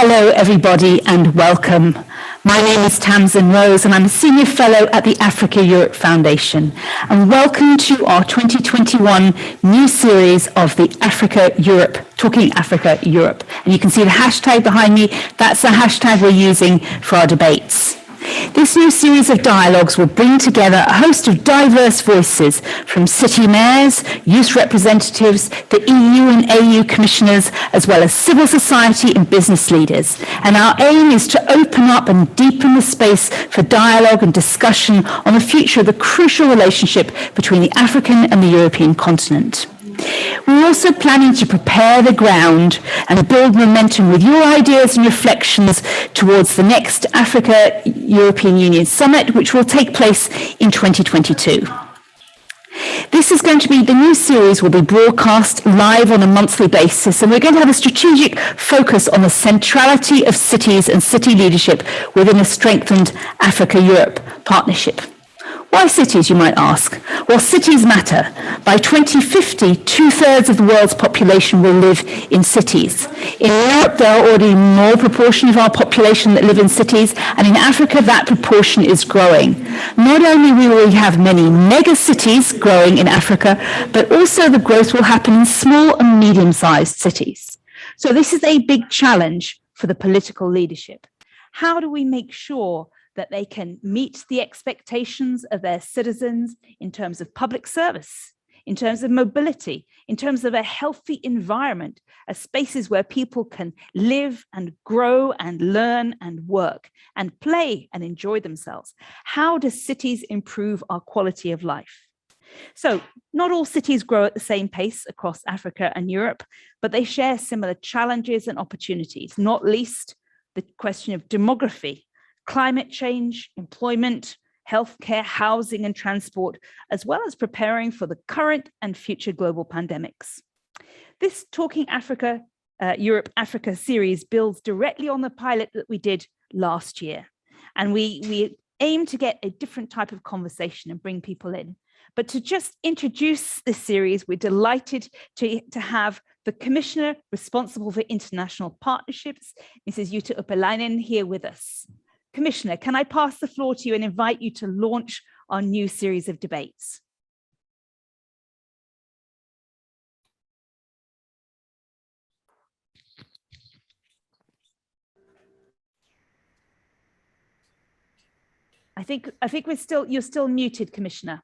Hello, everybody, and welcome. My name is Tamsin and I'm a Senior Fellow at the Africa-Europe Foundation. And welcome to our 2021 new series of the Africa-Europe, Talking Africa-Europe. And you can see the hashtag behind me. That's the hashtag we're using for our debates. This new series of dialogues will bring together a host of diverse voices from city mayors, youth representatives, the EU and AU commissioners, as well as civil society and business leaders. And our aim is to open up and deepen the space for dialogue and discussion on the future of the crucial relationship between the African and the European continent. We're also planning to prepare the ground and build momentum with your ideas and reflections towards the next Africa-European Union Summit, which will take place in 2022. This is going to be, the new series will be broadcast live on a monthly basis, and we're going to have a strategic focus on the centrality of cities and city leadership within a strengthened Africa-Europe partnership. Why cities, you might ask? Well, cities matter. By 2050, 2/3 of the world's population will live in cities. In Europe, there are already more proportion of our population that live in cities, and in Africa, that proportion is growing. Not only will we have many mega cities growing in Africa, but also the growth will happen in small and medium-sized cities. So this is a big challenge for the political leadership. How do we make sure that they can meet the expectations of their citizens in terms of public service, in terms of mobility, in terms of a healthy environment, as spaces where people can live and grow and learn and work and play and enjoy themselves? How do cities improve our quality of life? So not all cities grow at the same pace across Africa and Europe, but they share similar challenges and opportunities, not least the question of demography, climate change, employment, healthcare, housing and transport, as well as preparing for the current and future global pandemics. This Talking Africa, Europe Africa series builds directly on the pilot that we did last year. And we aim to get a different type of conversation and bring people in. But to just introduce this series, we're delighted to have the Commissioner responsible for international partnerships, Mrs. Jutta Urpilainen, here with us. Commissioner, can I pass the floor to you and invite you to launch our new series of debates? I think you're still muted, Commissioner.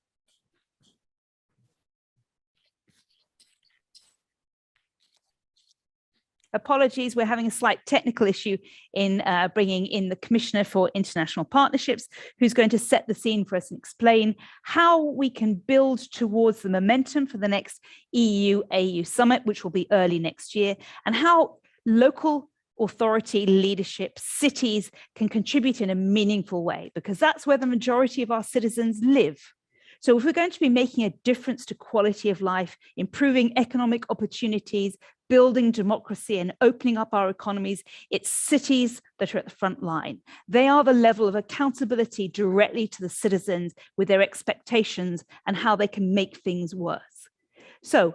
Apologies, we're having a slight technical issue in bringing in the Commissioner for International Partnerships, who's going to set the scene for us and explain how we can build towards the momentum for the next EU-AU summit, which will be early next year, and how local authority leadership, cities can contribute in a meaningful way, because that's where the majority of our citizens live. So if we're going to be making a difference to quality of life, improving economic opportunities, building democracy and opening up our economies, it's cities that are at the front line. They are the level of accountability directly to the citizens with their expectations and how they can make things worse. So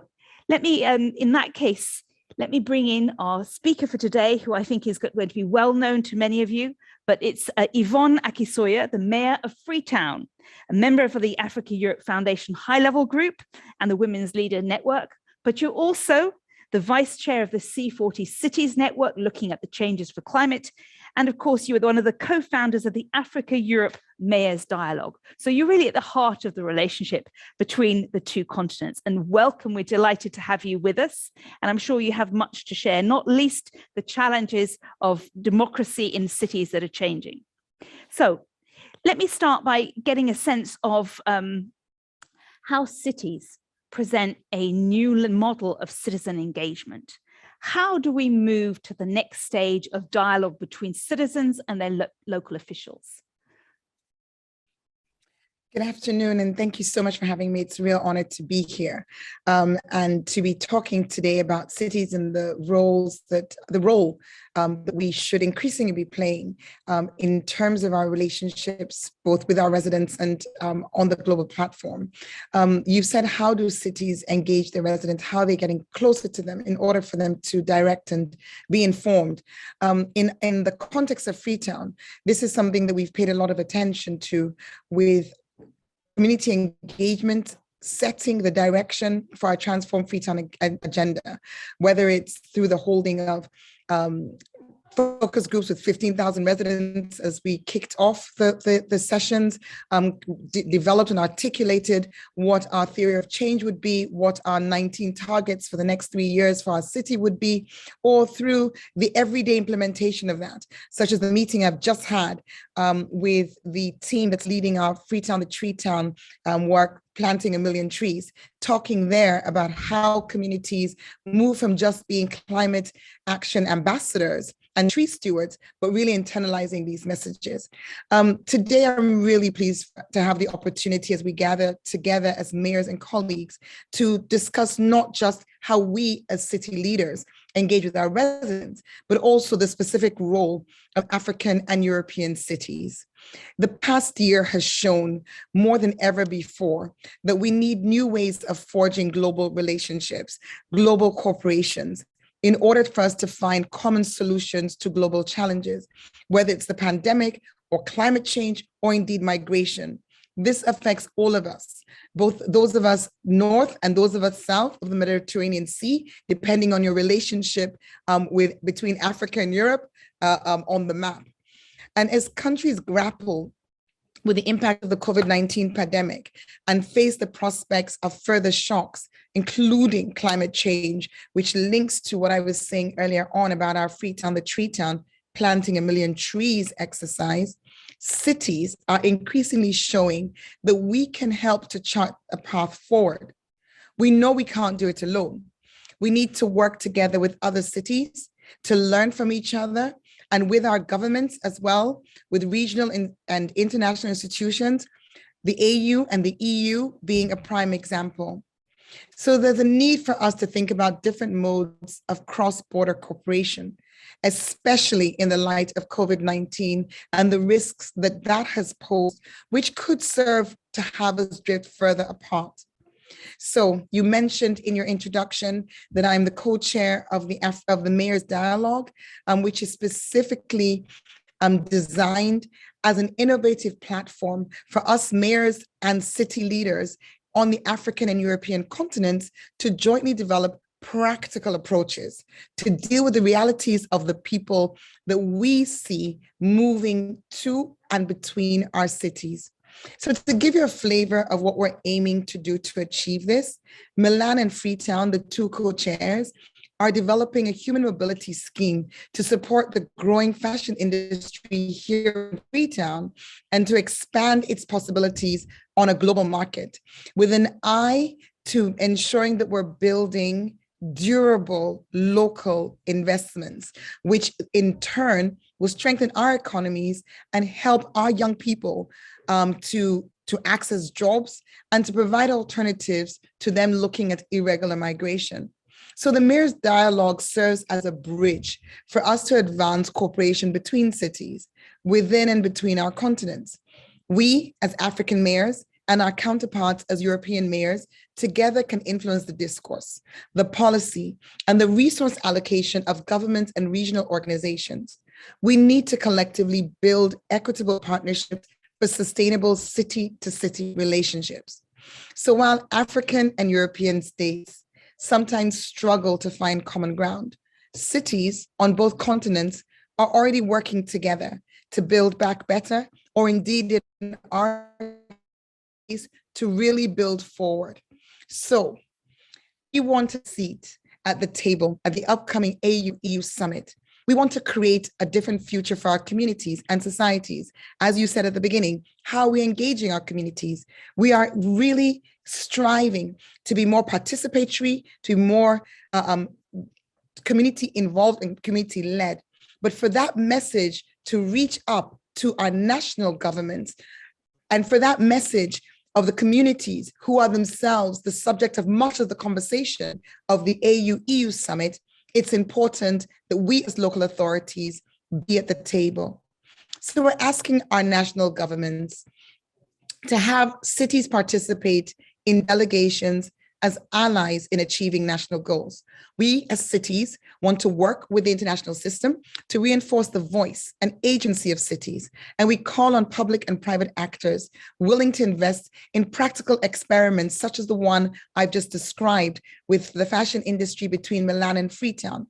let me, in that case, let me bring in our speaker for today, who I think is going to be well known to many of you, but it's Yvonne Aki-Sawyerr, the Mayor of Freetown, a member of the Africa-Europe Foundation High-Level Group and the Women's Leader Network, but you're also the Vice Chair of the C40 Cities Network, looking at the changes for climate. And of course, you were one of the co-founders of the Africa-Europe Mayors Dialogue. So you're really at the heart of the relationship between the two continents. And welcome, we're delighted to have you with us. And I'm sure you have much to share, not least the challenges of democracy in cities that are changing. So let me start by getting a sense of how cities present a new model of citizen engagement. How do we move to the next stage of dialogue between citizens and their local officials? Good afternoon, and thank you so much for having me. It's a real honor to be here and to be talking today about cities and the role that we should increasingly be playing in terms of our relationships, both with our residents and on the global platform. You've said, how do cities engage their residents? How are they getting closer to them in order for them to direct and be informed? In the context of Freetown, this is something that we've paid a lot of attention to with community engagement, setting the direction for our Transform Freetown agenda, whether it's through the holding of focus groups with 15,000 residents as we kicked off the sessions, developed and articulated what our theory of change would be, what our 19 targets for the next 3 years for our city would be, or through the everyday implementation of that, such as the meeting I've just had with the team that's leading our Freetown to Tree Town work, planting 1 million trees, talking there about how communities move from just being climate action ambassadors and tree stewards, but really internalizing these messages. Today, I'm really pleased to have the opportunity as we gather together as mayors and colleagues to discuss not just how we as city leaders engage with our residents, but also the specific role of African and European cities. The past year has shown more than ever before that we need new ways of forging global relationships, global corporations, in order for us to find common solutions to global challenges, whether it's the pandemic or climate change or indeed migration. This affects all of us, both those of us north and those of us south of the Mediterranean Sea, depending on your relationship between Africa and Europe on the map. And as countries grapple with the impact of the COVID-19 pandemic and face the prospects of further shocks, including climate change, which links to what I was saying earlier on about our Freetown, the Tree Town, planting 1 million trees exercise, cities are increasingly showing that we can help to chart a path forward. We know we can't do it alone. We need to work together with other cities to learn from each other, and with our governments as well, with regional and international institutions, the AU and the EU being a prime example. So there's a need for us to think about different modes of cross-border cooperation, especially in the light of COVID-19 and the risks that that has posed, which could serve to have us drift further apart. So you mentioned in your introduction that I'm the co-chair of the Mayor's Dialogue, which is specifically designed as an innovative platform for us mayors and city leaders on the African and European continents to jointly develop practical approaches to deal with the realities of the people that we see moving to and between our cities. So to give you a flavor of what we're aiming to do to achieve this, Milan and Freetown, the two co-chairs, are developing a human mobility scheme to support the growing fashion industry here in Freetown and to expand its possibilities on a global market with an eye to ensuring that we're building durable local investments, which in turn will strengthen our economies and help our young people to access jobs and to provide alternatives to them looking at irregular migration. So the Mayor's Dialogue serves as a bridge for us to advance cooperation between cities, within and between our continents. We, as African mayors, and our counterparts as European mayors together can influence the discourse, the policy, and the resource allocation of governments and regional organizations. We need to collectively build equitable partnerships for sustainable city-to-city relationships. So while African and European states sometimes struggle to find common ground, cities on both continents are already working together to build back better, or indeed in our case, to really build forward. So we want a seat at the table at the upcoming AU-EU summit. We want to create a different future for our communities and societies. As you said at the beginning, how are we engaging our communities? We are really striving to be more participatory, to be more community involved and community led. But for that message to reach up to our national governments, and for that message of the communities who are themselves the subject of much of the conversation of the AU-EU summit, it's important that we as local authorities be at the table. So we're asking our national governments to have cities participate in delegations as allies in achieving national goals. We as cities want to work with the international system to reinforce the voice and agency of cities. And we call on public and private actors willing to invest in practical experiments such as the one I've just described with the fashion industry between Milan and Freetown,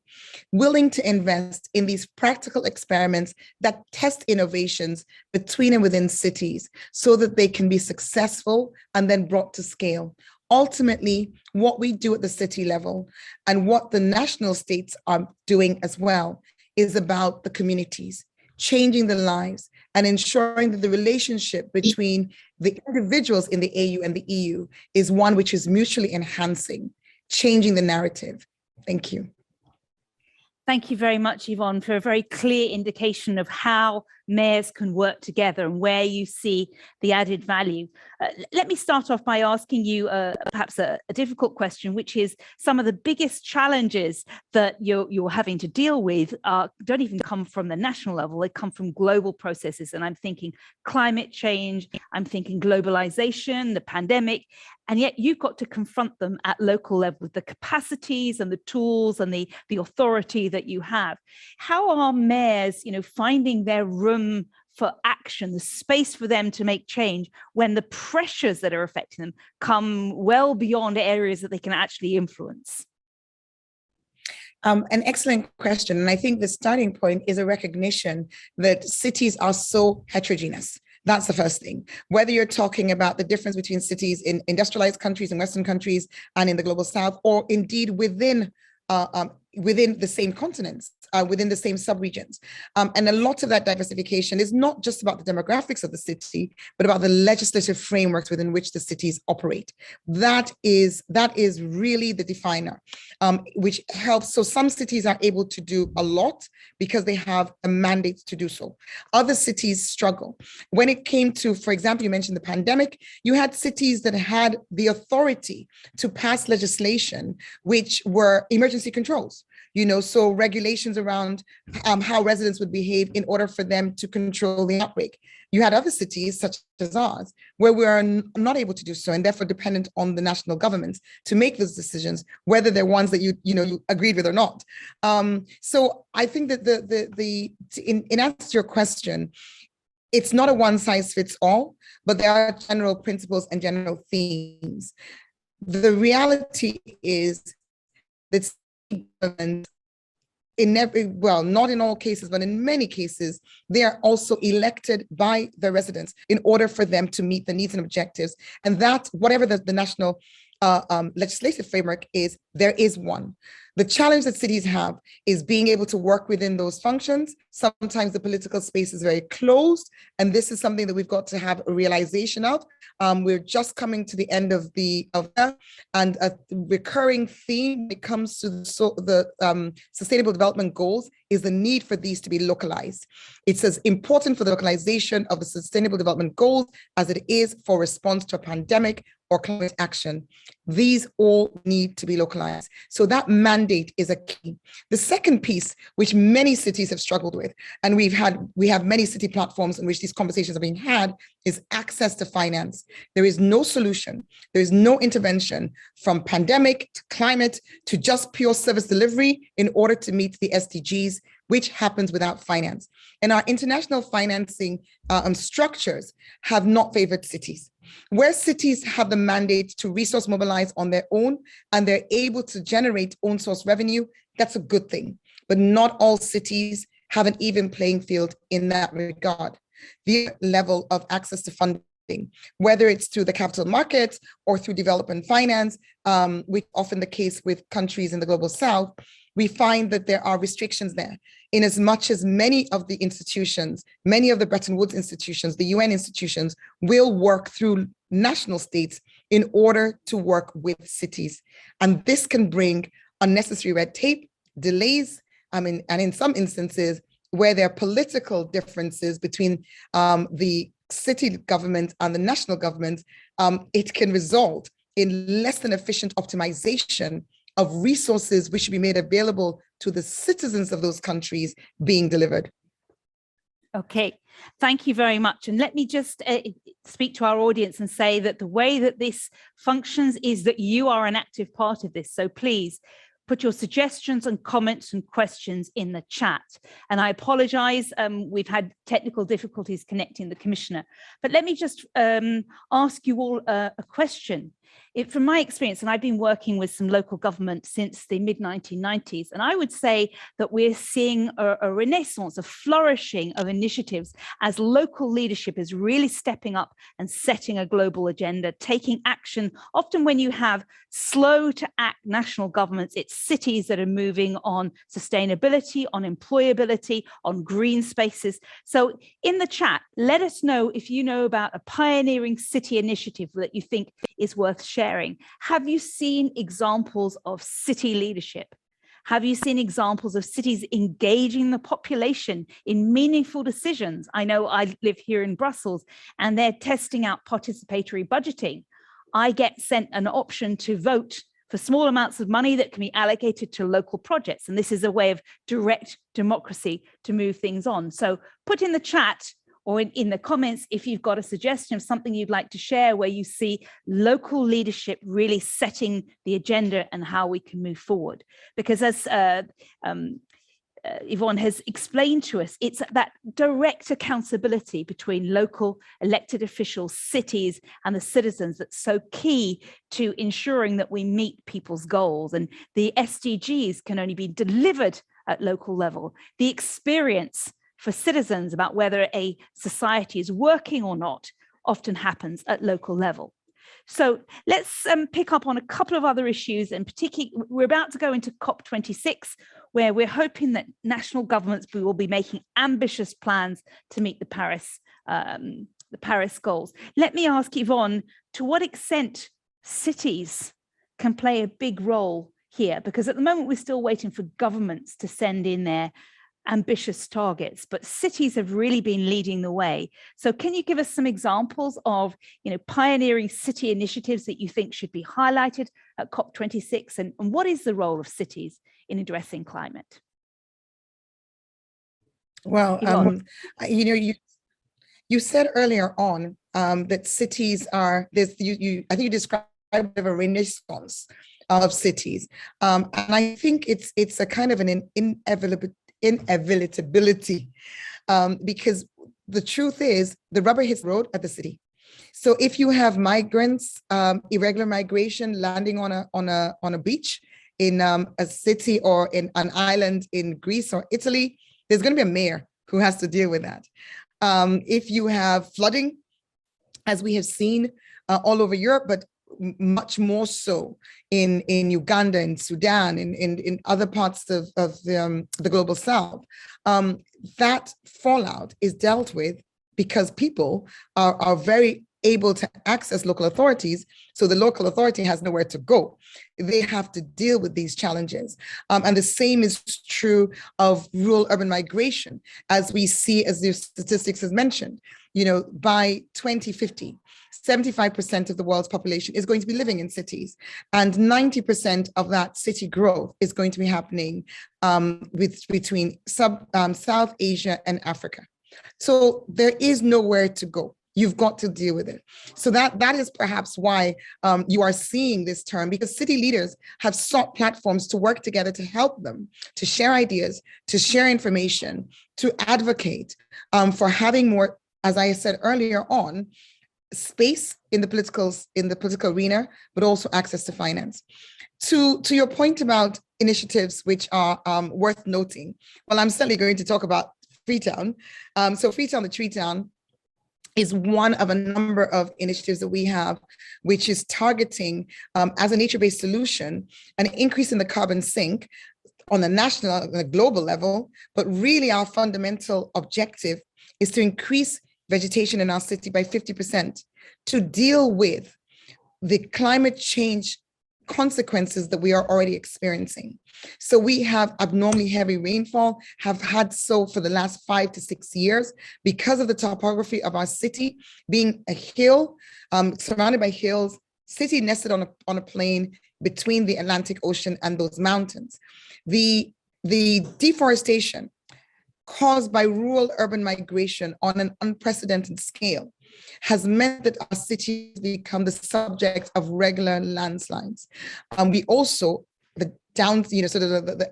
willing to invest in these practical experiments that test innovations between and within cities so that they can be successful and then brought to scale. Ultimately, what we do at the city level and what the national states are doing as well is about the communities, changing the lives and ensuring that the relationship between the individuals in the AU and the EU is one which is mutually enhancing, changing the narrative. Thank you. Thank you very much, Yvonne, for a very clear indication of how mayors can work together and where you see the added value. Let me start off by asking you perhaps a difficult question, which is some of the biggest challenges that you're having to deal with don't even come from the national level, they come from global processes. And I'm thinking climate change, I'm thinking globalization, the pandemic, and yet you've got to confront them at local level with the capacities and the tools and the authority that you have. How are mayors, finding their room for action, the space for them to make change when the pressures that are affecting them come well beyond areas that they can actually influence? An excellent question. And I think the starting point is a recognition that cities are so heterogeneous. That's the first thing. Whether you're talking about the difference between cities in industrialized countries and Western countries and in the global South, or indeed within the same continents, within the same subregions. And a lot of that diversification is not just about the demographics of the city, but about the legislative frameworks within which the cities operate. That is really the definer, which helps. So some cities are able to do a lot because they have a mandate to do so. Other cities struggle. When it came to, for example, you mentioned the pandemic, you had cities that had the authority to pass legislation, which were emergency controls. So regulations around how residents would behave in order for them to control the outbreak. You had other cities, such as ours, where we are not able to do so, and therefore dependent on the national governments to make those decisions, whether they're ones that you agreed with or not. So I think that in answer to your question, it's not a one size fits all, but there are general principles and general themes. The reality is that not in all cases, but in many cases, they are also elected by the residents in order for them to meet the needs and objectives. And that, whatever the national legislative framework is, there is one. The challenge that cities have is being able to work within those functions. Sometimes the political space is very closed, and this is something that we've got to have a realization of. We're just coming to the end of that, and a recurring theme when it comes to the Sustainable Development Goals is the need for these to be localized. It's as important for the localization of the Sustainable Development Goals as it is for response to a pandemic or climate action. These all need to be localized. So that mandate is a key. The second piece, which many cities have struggled with, and we have many city platforms in which these conversations are being had, is access to finance. There is no solution. There is no intervention from pandemic to climate to just pure service delivery in order to meet the SDGs, which happens without finance. And our international financing structures have not favored cities. Where cities have the mandate to resource mobilize on their own and they're able to generate own source revenue, that's a good thing. But not all cities have an even playing field in that regard. The level of access to funding, whether it's through the capital markets or through development finance, which is often the case with countries in the global South, we find that there are restrictions there. In as much as many of the institutions, many of the Bretton Woods institutions, the UN institutions will work through national states in order to work with cities. And this can bring unnecessary red tape, delays, and in some instances where there are political differences between the city government and the national government, it can result in less than efficient optimization of resources which should be made available to the citizens of those countries being delivered. Okay, thank you very much. And let me just speak to our audience and say that the way that this functions is that you are an active part of this. So please put your suggestions and comments and questions in the chat. And I apologize, we've had technical difficulties connecting the commissioner. But let me just ask you all a question. From my experience, and I've been working with some local government since the mid-1990s, and I would say that we're seeing a renaissance, a flourishing of initiatives as local leadership is really stepping up and setting a global agenda, taking action. Often when you have slow to act national governments, it's cities that are moving on sustainability, on employability, on green spaces. So in the chat, let us know if you know about a pioneering city initiative that you think is worth sharing. Have you seen examples of city leadership? Have you seen examples of cities engaging the population in meaningful decisions? I know I live here in Brussels and they're testing out participatory budgeting. I get sent an option to vote for small amounts of money that can be allocated to local projects. And this is a way of direct democracy to move things on. So put in the chat or in the comments if you've got a suggestion of something you'd like to share where you see local leadership really setting the agenda and how we can move forward. Because as Yvonne has explained to us, it's that direct accountability between local elected officials, cities, and the citizens that's so key to ensuring that we meet people's goals. And the SDGs can only be delivered at local level. The experience for citizens about whether a society is working or not often happens at local level. So let's pick up on a couple of other issues, and particularly we're about to go into COP26, where we're hoping that national governments will be making ambitious plans to meet the Paris goals. Let me ask Yvonne, to what extent cities can play a big role here? Because at the moment we're still waiting for governments to send in their ambitious targets, but cities have really been leading the way. So can you give us some examples of, pioneering city initiatives that you think should be highlighted at COP26, and what is the role of cities in addressing climate? Well, you said earlier on that cities are I think you described a renaissance of cities, and I think it's a kind of an inevitability, because the truth is the rubber hits the road at the city. So if you have migrants, irregular migration landing on a beach in a city or in an island in Greece or Italy, there's going to be a mayor who has to deal with that. If you have flooding, as we have seen all over Europe, but much more so in Uganda and Sudan, in other parts of the global south, that fallout is dealt with because people are very able to access local authorities. So the local authority has nowhere to go. They have to deal with these challenges. And the same is true of rural urban migration, as we see, as the statistics has mentioned, by 2050, 75% of the world's population is going to be living in cities, and 90% of that city growth is going to be happening between South Asia and Africa. So there is nowhere to go. You've got to deal with it. So that is perhaps why you are seeing this term, because city leaders have sought platforms to work together to help them, to share ideas, to share information, to advocate for having more, as I said earlier on, space in the political arena, but also access to finance. To your point about initiatives which are worth noting, well, I'm certainly going to talk about Freetown. So Freetown, the Tree Town, is one of a number of initiatives that we have, which is targeting, as a nature-based solution, an increase in the carbon sink on a national and a global level. But really our fundamental objective is to increase vegetation in our city by 50% to deal with the climate change consequences that we are already experiencing. So we have abnormally heavy rainfall, have had so for the last 5 to 6 years because of the topography of our city being a hill, surrounded by hills, city nested on a plain between the Atlantic Ocean and those mountains. The deforestation caused by rural-urban migration on an unprecedented scale has meant that our cities become the subject of regular landslides. We also, the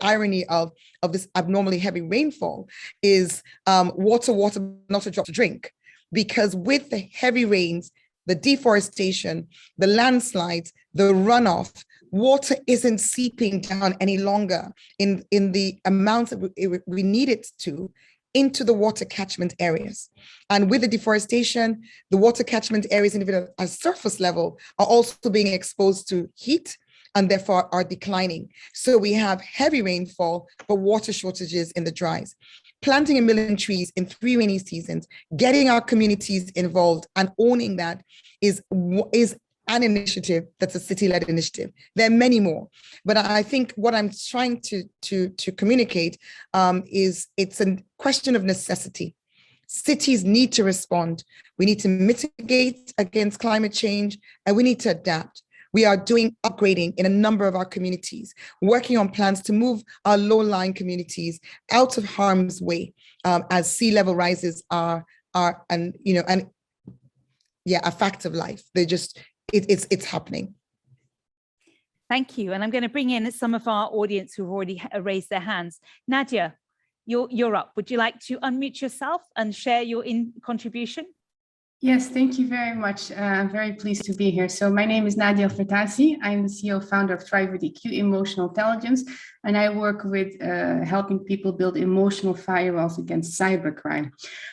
irony of this abnormally heavy rainfall is water, not a drop to drink, because with the heavy rains, the deforestation, the landslides, the runoff, water isn't seeping down any longer in the amount that we need it to into the water catchment areas. And with the deforestation, the water catchment areas, even at a surface level, are also being exposed to heat and therefore are declining. So we have heavy rainfall, but water shortages in the dries. Planting 1 million trees in 3 rainy seasons, getting our communities involved and owning that is an initiative that's a city-led initiative. There are many more, but I think what I'm trying to communicate is it's a question of necessity. Cities need to respond. We need to mitigate against climate change, and we need to adapt. We are doing upgrading in a number of our communities, working on plans to move our low-lying communities out of harm's way as sea level rises are a fact of life. It's happening. Thank you. And I'm going to bring in some of our audience who've already raised their hands. Nadja, you're up. Would you like to unmute yourself and share your contribution? Yes, thank you very much. I'm very pleased to be here. So my name is Nadja Fertasi. I'm the CEO founder of Thrive with EQ Emotional Intelligence, and I work with helping people build emotional firewalls against cybercrime.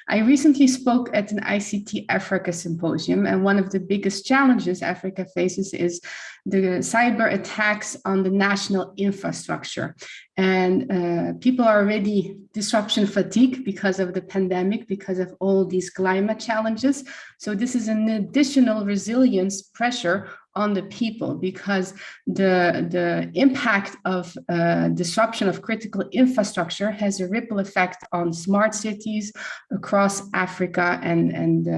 I recently spoke at an ICT Africa symposium, and one of the biggest challenges Africa faces is the cyber attacks on the national infrastructure. And people are already disruption fatigue because of the pandemic, because of all these climate challenges. So this is an additional resilience pressure on the people, because the impact of disruption of critical infrastructure has a ripple effect on smart cities across Africa and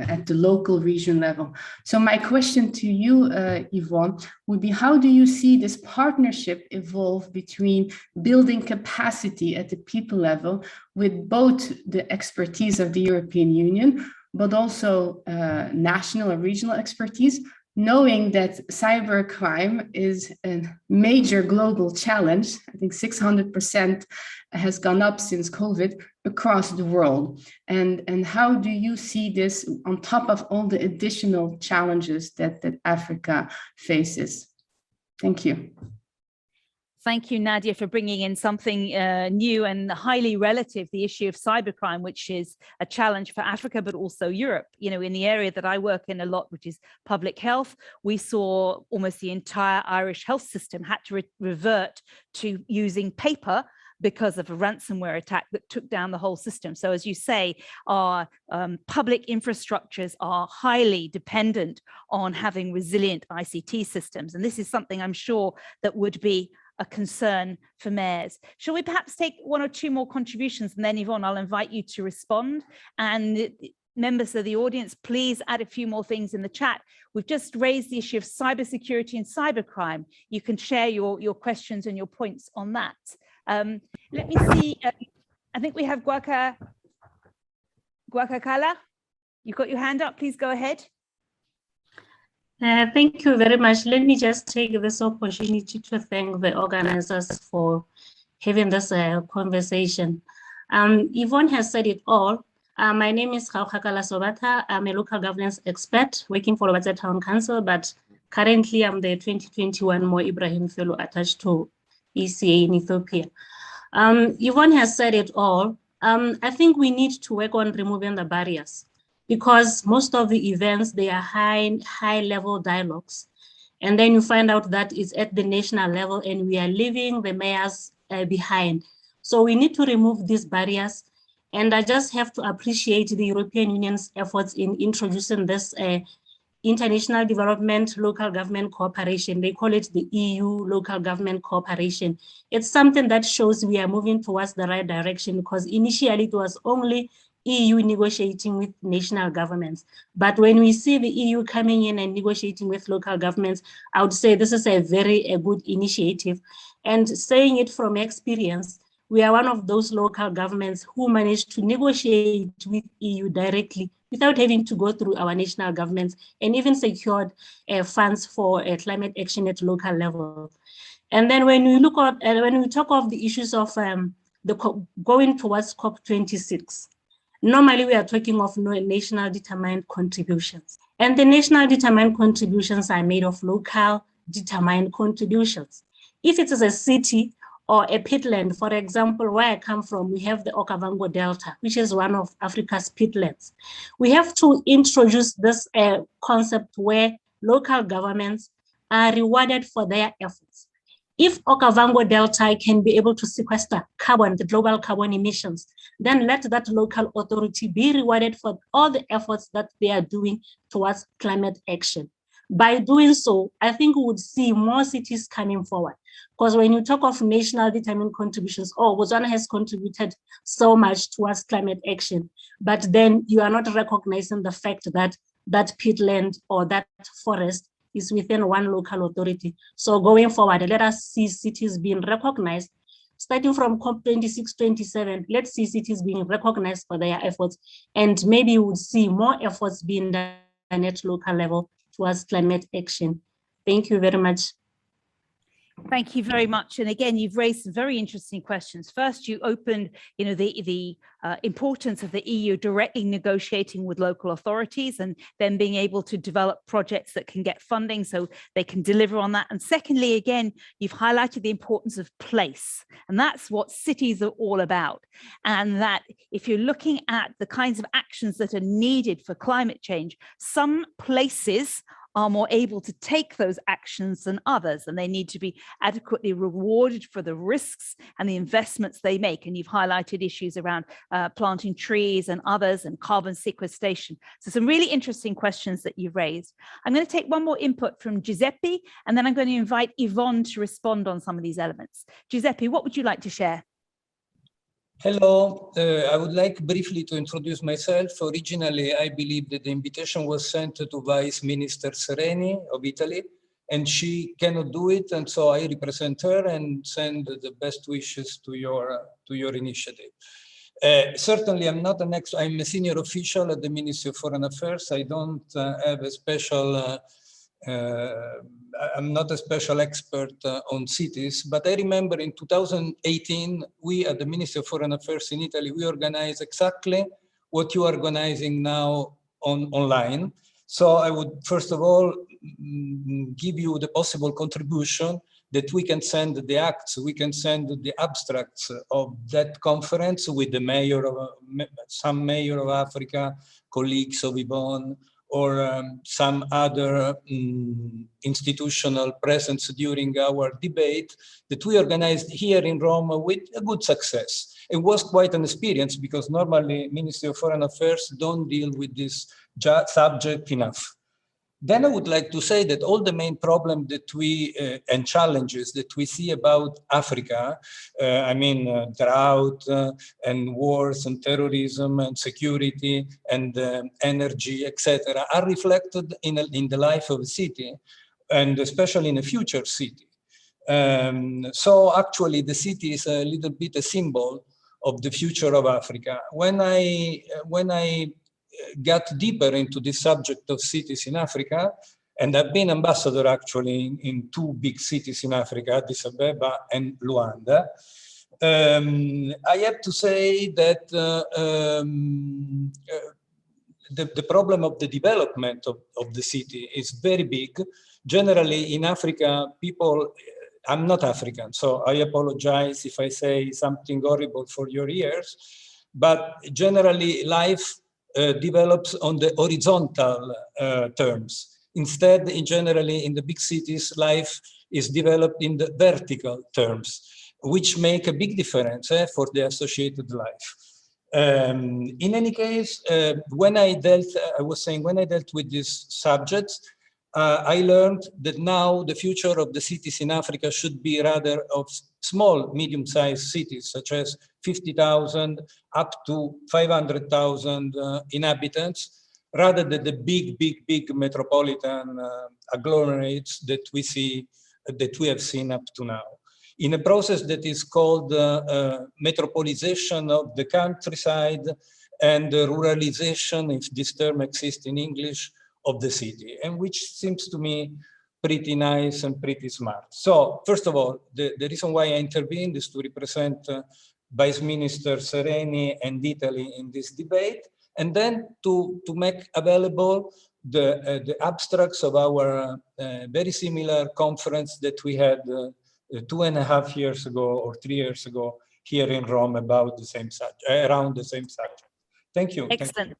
at the local region level. So my question to you, Yvonne, would be, how do you see this partnership evolve between building capacity at the people level with both the expertise of the European Union, but also national or regional expertise, knowing that cybercrime is a major global challenge? I think 600% has gone up since COVID across the world. And how do you see this on top of all the additional challenges that Africa faces? Thank you. Thank you, Nadja, for bringing in something new and highly relative, the issue of cybercrime, which is a challenge for Africa, but also Europe. You know, in the area that I work in a lot, which is public health, we saw almost the entire Irish health system had to revert to using paper because of a ransomware attack that took down the whole system. So as you say, our public infrastructures are highly dependent on having resilient ICT systems. And this is something I'm sure that would be a concern for mayors. Shall we perhaps take 1 or 2 more contributions, and then Yvonne, I'll invite you to respond. And members of the audience, please add a few more things in the chat. We've just raised the issue of cybersecurity and cybercrime. You can share your questions and your points on that. Let me see, I think we have Gaokgakala. You've got your hand up, please go ahead. Thank you very much. Let me just take this opportunity to thank the organizers for having this conversation. Yvonne has said it all. My name is Gaokgakala Sobatha. I'm a local governance expert working for Lobatse Town Council, but currently I'm the 2021 Mo Ibrahim Fellow attached to ECA in Ethiopia. Yvonne has said it all. I think we need to work on removing the barriers, because most of the events, they are high level dialogues. And then you find out that it's at the national level and we are leaving the mayors behind. So we need to remove these barriers. And I just have to appreciate the European Union's efforts in introducing this international development, local government cooperation. They call it the EU local government cooperation. It's something that shows we are moving towards the right direction, because initially it was only EU negotiating with national governments. But when we see the EU coming in and negotiating with local governments, I would say this is a very good initiative. And saying it from experience, we are one of those local governments who managed to negotiate with EU directly without having to go through our national governments, and even secured funds for climate action at local level. And then when we look at, when we talk of the issues of going towards COP26, normally we are talking of national determined contributions. And the national determined contributions are made of local determined contributions. If it is a city or a peatland, for example, where I come from, we have the Okavango Delta, which is one of Africa's peatlands. We have to introduce this concept where local governments are rewarded for their efforts. If Okavango Delta can be able to sequester carbon, the global carbon emissions, then let that local authority be rewarded for all the efforts that they are doing towards climate action. By doing so, I think we would see more cities coming forward. Because when you talk of national determined contributions, Botswana has contributed so much towards climate action, but then you are not recognizing the fact that that peatland or that forest is within one local authority. So going forward, let us see cities being recognized. Starting from COP26, 27, let's see cities being recognized for their efforts, and maybe we'll see more efforts being done at local level towards climate action. Thank you very much. Thank you very much. And again, you've raised some very interesting questions. First, you opened, the importance of the EU directly negotiating with local authorities and then being able to develop projects that can get funding so they can deliver on that. And secondly, again, you've highlighted the importance of place. And that's what cities are all about. And that if you're looking at the kinds of actions that are needed for climate change, some places are more able to take those actions than others, and they need to be adequately rewarded for the risks and the investments they make. And you've highlighted issues around planting trees and others, and carbon sequestration. So some really interesting questions that you've raised. I'm going to take one more input from Giuseppe, and then I'm going to invite Yvonne to respond on some of these elements. Giuseppe, what would you like to share? Hello, I would like briefly to introduce myself. Originally, I believe that the invitation was sent to Vice Minister Sereni of Italy, and she cannot do it, and so I represent her and send the best wishes to your initiative. Certainly, I'm not an expert. I'm a senior official at the Ministry of Foreign Affairs. I don't have a special. I'm not a special expert on cities, but I remember in 2018, we at the Ministry of Foreign Affairs in Italy, we organized exactly what you are organizing now online. So I would, first of all, give you the possible contribution that we can send the acts, we can send the abstracts of that conference with the mayor of, some mayor of Africa, colleagues of Yvonne, or some other institutional presence during our debate that we organized here in Rome with a good success. It was quite an experience because normally Ministry of Foreign Affairs don't deal with this subject enough. Then I would like to say that all the main problems that we and challenges that we see about Africa, drought and wars and terrorism and security and energy, etc., are reflected in the life of a city, and especially in a future city. So actually, the city is a little bit a symbol of the future of Africa. When I got deeper into this subject of cities in Africa, and I've been ambassador actually in two big cities in Africa, Addis Ababa and Luanda. I have to say that the problem of the development of the city is very big. Generally in Africa, people, I'm not African, so I apologize if I say something horrible for your ears, but generally life develops on the horizontal terms. Instead, generally in the big cities, life is developed in the vertical terms, which make a big difference for the associated life. In any case, when I dealt with these subjects, I learned that now the future of the cities in Africa should be rather of small, medium-sized cities, such as 50,000 up to 500,000 inhabitants, rather than the big metropolitan agglomerates that we have seen up to now. In a process that is called metropolization of the countryside and ruralization, if this term exists in English, of the city, and which seems to me pretty nice and pretty smart. So first of all, the reason why I intervened is to represent Vice Minister Sereni and Italy in this debate, and then to make available the abstracts of our very similar conference that we had 2.5 years ago or 3 years ago here in Rome about the same subject, around the same subject. Thank you. Excellent.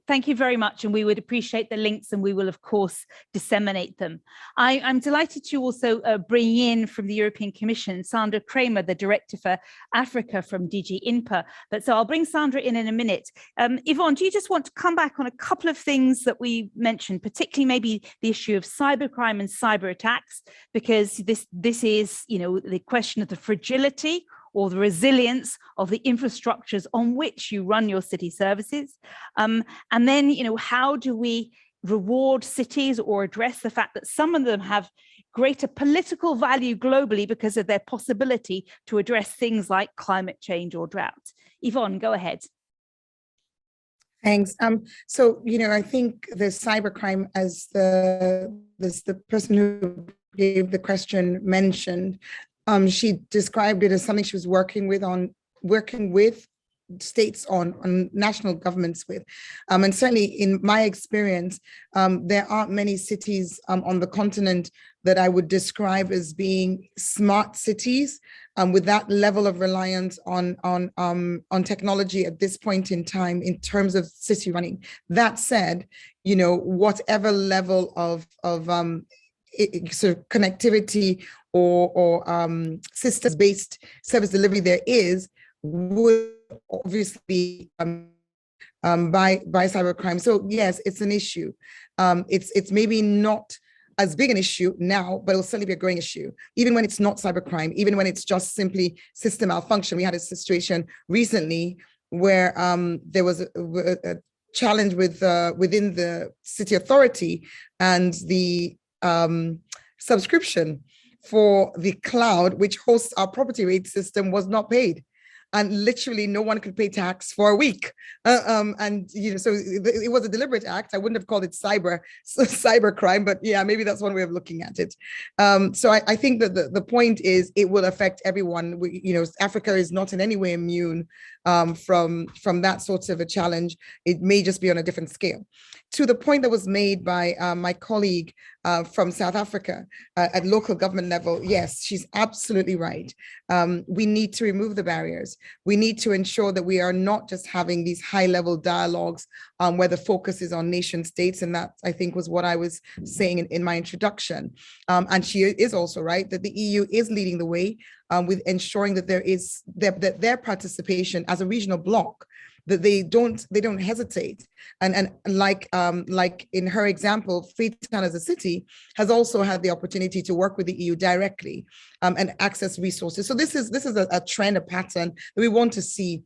Thank you very much. And we would appreciate the links, and we will, of course, disseminate them. I'm delighted to also bring in from the European Commission, Sandra Kramer, the Director for Africa from DG INPA. But so I'll bring Sandra in a minute. Yvonne, do you just want to come back on a couple of things that we mentioned, particularly maybe the issue of cybercrime and cyber attacks, because this is, you know, the question of the fragility or the resilience of the infrastructures on which you run your city services. And then, you know, how do we reward cities or address the fact that some of them have greater political value globally because of their possibility to address things like climate change or drought? Yvonne, go ahead. Thanks. So, you know, I think the cybercrime, as the person who gave the question mentioned, she described it as something she was working with states on national governments with. And certainly in my experience, there aren't many cities on the continent that I would describe as being smart cities with that level of reliance on technology at this point in time in terms of city running. That said, you know, whatever level of sort of connectivity or systems-based service delivery there is, would obviously be by cybercrime. So yes, it's an issue. It's maybe not as big an issue now, but it'll certainly be a growing issue, even when it's not cybercrime, even when it's just simply system malfunction. We had a situation recently where there was a challenge within the city authority, and the subscription for the cloud, which hosts our property rate system, was not paid. And literally no one could pay tax for a week. And you know, so it was a deliberate act. I wouldn't have called it cybercrime, but yeah, maybe that's one way of looking at it. So I think that the point is it will affect everyone. You know, Africa is not in any way immune from that sort of a challenge. It may just be on a different scale. To the point that was made by my colleague from South Africa at local government level, yes, she's absolutely right. We need to remove the barriers. We need to ensure that we are not just having these high-level dialogues where the focus is on nation states, and that, I think, was what I was saying in my introduction. And she is also right that the EU is leading the way with ensuring that that their participation as a regional bloc, that they don't hesitate, and like in her example, Freetown as a city has also had the opportunity to work with the EU directly and access resources. So this is a trend, a pattern that we want to see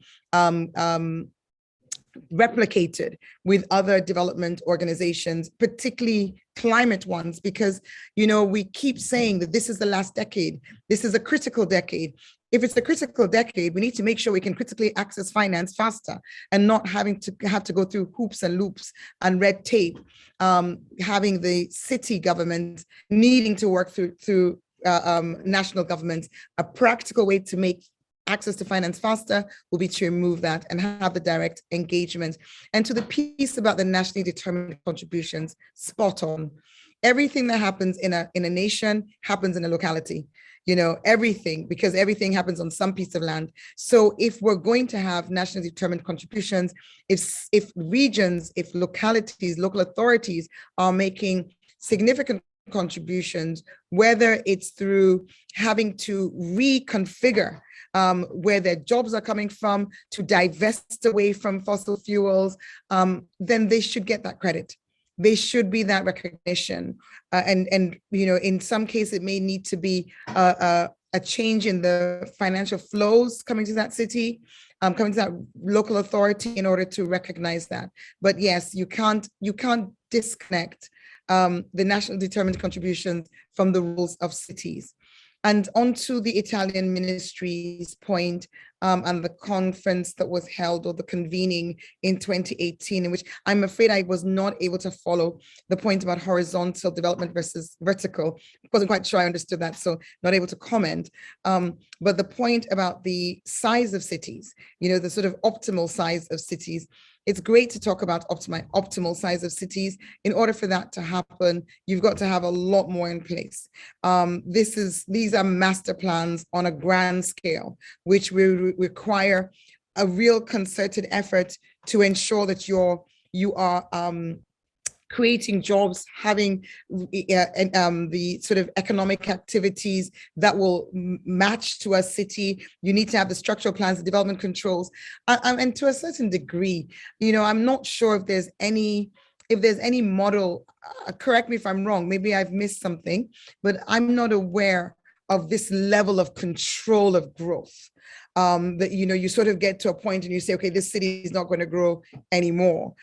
replicated with other development organizations, particularly climate ones, because, you know, we keep saying that this is the last decade. This is a critical decade. If it's a critical decade, we need to make sure we can critically access finance faster and not having to go through hoops and loops and red tape, having the city government needing to work through national governments. A practical way to make access to finance faster will be to remove that and have the direct engagement. And to the piece about the nationally determined contributions, spot on. Everything that happens in a nation happens in a locality. You know, everything, because everything happens on some piece of land. So if we're going to have nationally determined contributions, if regions, if localities, local authorities are making significant contributions, whether it's through having to reconfigure where their jobs are coming from, to divest away from fossil fuels, then they should get that credit. They should be that recognition. And you know, in some cases, it may need to be a change in the financial flows coming to that city, coming to that local authority in order to recognize that. But yes, you can't disconnect the national determined contributions from the rules of cities. And onto the Italian ministry's point, and the conference that was held, or the convening in 2018, in which I'm afraid I was not able to follow the point about horizontal development versus vertical. I wasn't quite sure I understood that, so not able to comment. But the point about the size of cities, you know, the sort of optimal size of cities, it's great to talk about optimal size of cities. In order for that to happen, you've got to have a lot more in place. These are master plans on a grand scale, which will require a real concerted effort to ensure that you are creating jobs, having the sort of economic activities that will match to a city. You need to have the structural plans, the development controls, and to a certain degree, you know, I'm not sure if there's any model, correct me if I'm wrong, maybe I've missed something, but I'm not aware of this level of control of growth. That, you know, you sort of get to a point and you say, okay, this city is not going to grow anymore.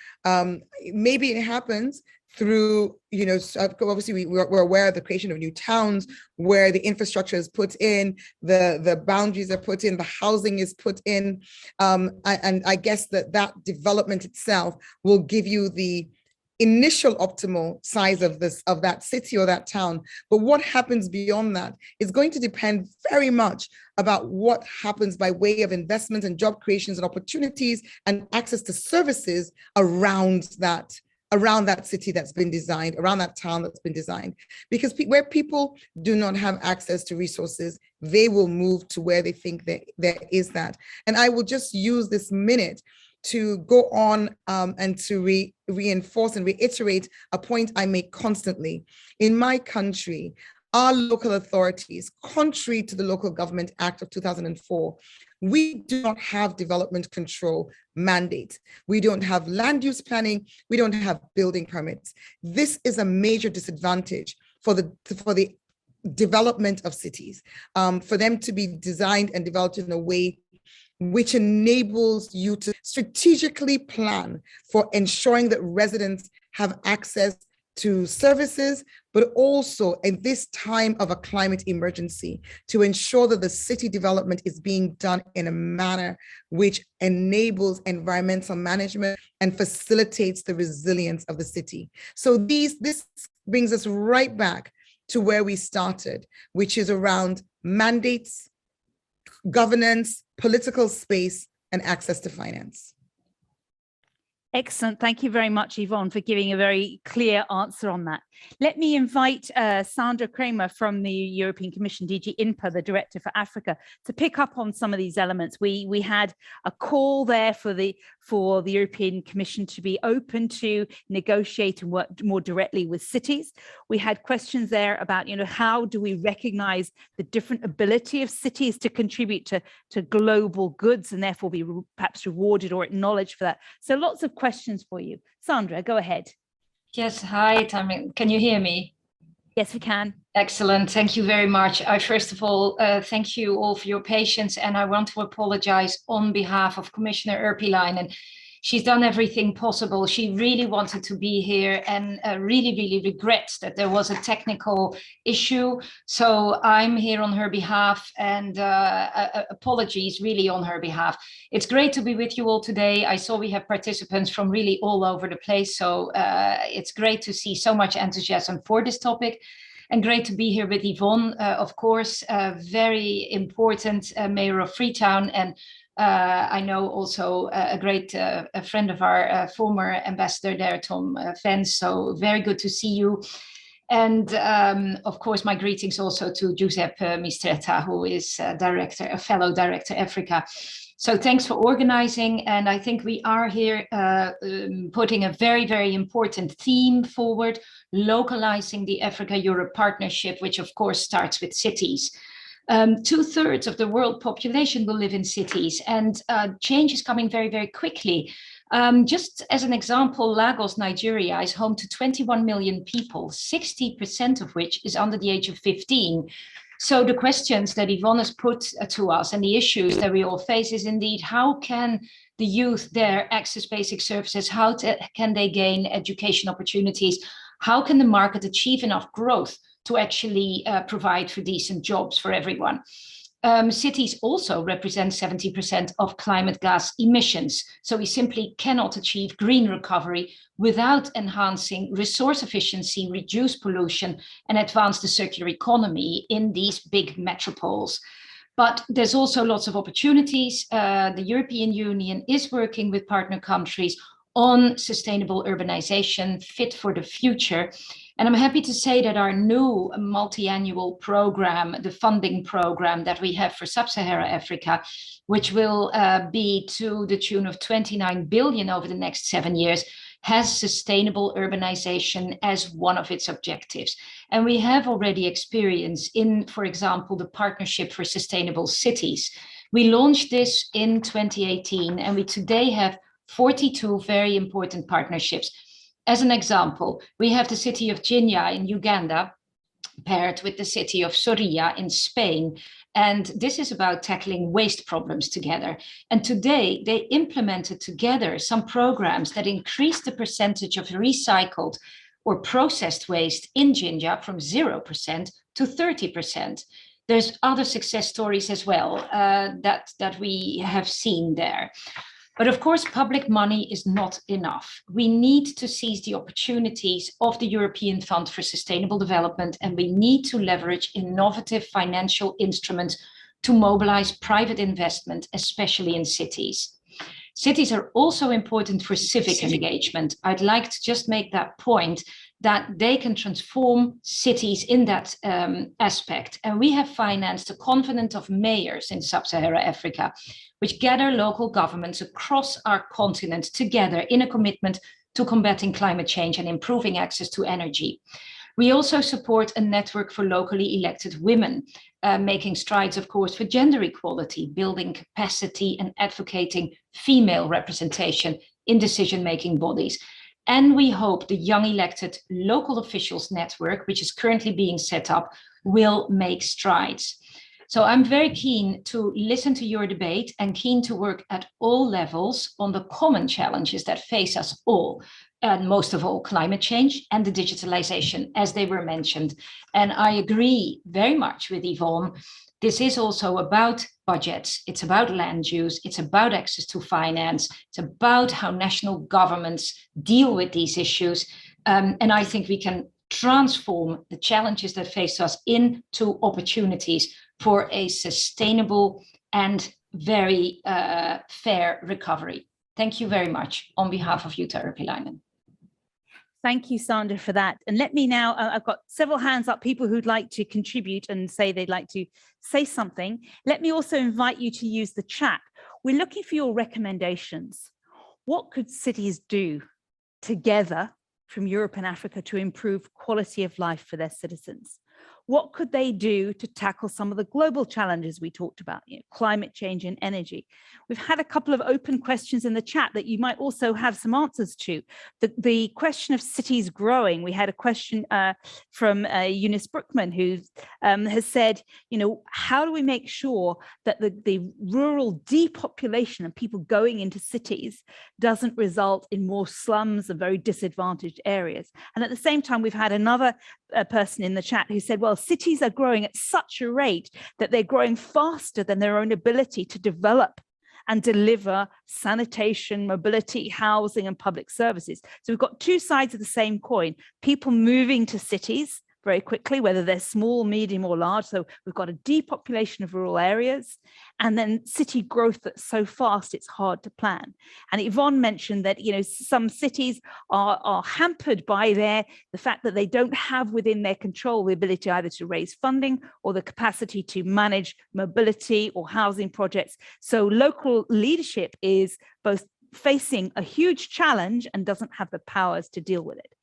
Maybe it happens through, you know, obviously we're aware of the creation of new towns where the infrastructure is put in, the boundaries are put in, the housing is put in. And I guess that development itself will give you the initial optimal size of that city or that town. But what happens beyond that is going to depend very much about what happens by way of investment and job creations and opportunities and access to services around that city that's been designed, around that town that's been designed. Because where people do not have access to resources, they will move to where they think that there is that. And I will just use this minute to go on and to reinforce and reiterate a point I make constantly. In my country, our local authorities, contrary to the Local Government Act of 2004, we do not have development control mandate. We don't have land use planning. We don't have building permits. This is a major disadvantage for the development of cities, for them to be designed and developed in a way which enables you to strategically plan for ensuring that residents have access to services, but also in this time of a climate emergency, to ensure that the city development is being done in a manner which enables environmental management and facilitates the resilience of the city. So this brings us right back to where we started, which is around mandates, governance, political space, and access to finance. Excellent. Thank you very much, Yvonne, for giving a very clear answer on that. Let me invite Sandra Kramer from the European Commission, DG INPA, the Director for Africa, to pick up on some of these elements. We had a call there for the European Commission to be open to negotiate and work more directly with cities. We had questions there about, you know, how do we recognize the different ability of cities to contribute to global goods and therefore be perhaps rewarded or acknowledged for that. So lots of questions for you. Sandra, go ahead. Yes, hi, Tammy. Can you hear me? Yes, we can. Excellent. Thank you very much. I first of all, thank you all for your patience, and I want to apologize on behalf of Commissioner Urpilainen. She's done everything possible. She really wanted to be here and really regrets that there was a technical issue. So I'm here on her behalf, and apologies really on her behalf. It's great to be with you all today. I saw we have participants from really all over the place. So it's great to see so much enthusiasm for this topic. And great to be here with Yvonne, of course, very important mayor of Freetown, and I know also a great a friend of our former ambassador there, Tom Vance. So very good to see you. And of course, my greetings also to Giuseppe Mistretta, who is a fellow director Africa. So thanks for organizing. And I think we are here putting a very important theme forward, localizing the Africa-Europe partnership, which of course starts with cities. 2/3 of the world population will live in cities, and change is coming very, very quickly. Just as an example, Lagos, Nigeria is home to 21 million people, 60% of which is under the age of 15. So the questions that Yvonne has put to us and the issues that we all face is indeed, how can the youth there access basic services? How can they gain education opportunities? How can the market achieve enough growth to actually provide for decent jobs for everyone? Cities also represent 70% of climate gas emissions. So we simply cannot achieve green recovery without enhancing resource efficiency, reduce pollution, and advance the circular economy in these big metropoles. But there's also lots of opportunities. The European Union is working with partner countries on sustainable urbanization fit for the future. And I'm happy to say that our new multi-annual program, the funding program that we have for Sub-Saharan Africa, which will be to the tune of 29 billion over the next 7 years, has sustainable urbanization as one of its objectives. And we have already experience in, for example, the Partnership for Sustainable Cities. We launched this in 2018, and we today have 42 very important partnerships. As an example, we have the city of Jinja in Uganda paired with the city of Soria in Spain. And this is about tackling waste problems together. And today they implemented together some programs that increase the percentage of recycled or processed waste in Jinja from 0% to 30%. There's other success stories as well that we have seen there. But of course, public money is not enough. We need to seize the opportunities of the European Fund for Sustainable Development, and we need to leverage innovative financial instruments to mobilize private investment, especially in cities. Cities are also important for civic engagement. I'd like to just make that point that they can transform cities in that aspect. And we have financed a convent of mayors in Sub-Saharan Africa, which gather local governments across our continent together in a commitment to combating climate change and improving access to energy. We also support a network for locally elected women, making strides, of course, for gender equality, building capacity and advocating female representation in decision-making bodies. And we hope the Young Elected Local Officials Network, which is currently being set up, will make strides. So I'm very keen to listen to your debate and keen to work at all levels on the common challenges that face us all, and most of all, climate change and the digitalization, as they were mentioned. And I agree very much with Yvonne. This is also about budgets, it's about land use, it's about access to finance, it's about how national governments deal with these issues. And I think we can transform the challenges that face us into opportunities for a sustainable and very fair recovery. Thank you very much on behalf of Jutta Urpilainen. Thank you, Sandra, for that. And let me now, I've got several hands up, people who'd like to contribute and say they'd like to say something. Let me also invite you to use the chat. We're looking for your recommendations. What could cities do together from Europe and Africa to improve quality of life for their citizens? What could they do to tackle some of the global challenges we talked about, climate change and energy? We've had a couple of open questions in the chat that you might also have some answers to. The question of cities growing, we had a question from Eunice Brookman, who has said, how do we make sure that the rural depopulation of people going into cities doesn't result in more slums and very disadvantaged areas? And at the same time, we've had another person in the chat who said, well, cities are growing at such a rate that they're growing faster than their own ability to develop and deliver sanitation, mobility, housing, and public services. So we've got two sides of the same coin, people moving to cities very quickly, whether they're small, medium, or large. So we've got a depopulation of rural areas, and then city growth that's so fast it's hard to plan. And Yvonne mentioned that some cities are hampered by the fact that they don't have within their control the ability either to raise funding or the capacity to manage mobility or housing projects. So local leadership is both facing a huge challenge and doesn't have the powers to deal with it.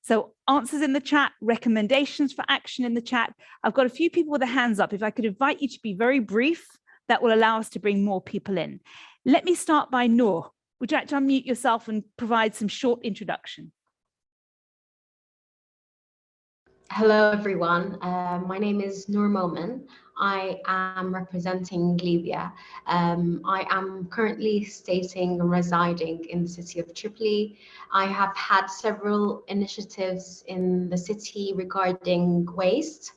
So answers in the chat, recommendations for action in the chat. I've got a few people with their hands up. If I could invite you to be very brief, that will allow us to bring more people in. Let me start by Nour. Would you like to unmute yourself and provide some short introduction? Hello, everyone. My name is Nour Moman. I am representing Libya. I am currently stating and residing in the city of Tripoli. I have had several initiatives in the city regarding waste.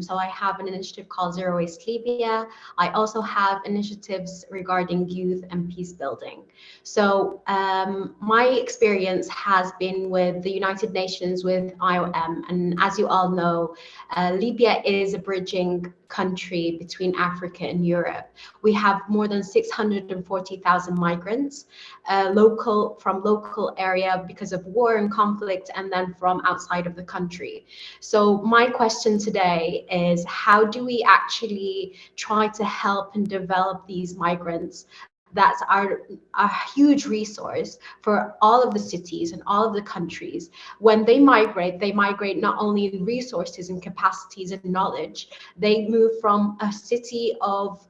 So I have an initiative called Zero Waste Libya. I also have initiatives regarding youth and peace building. So my experience has been with the United Nations, with IOM, and as you all know, Libya is a bridging country between Africa and Europe. We have more than 640,000 migrants, from local area because of war and conflict, and then from outside of the country. So my question today is, how do we actually try to help and develop these migrants that are a huge resource for all of the cities and all of the countries? When they migrate not only in resources and capacities and knowledge, they move from a city of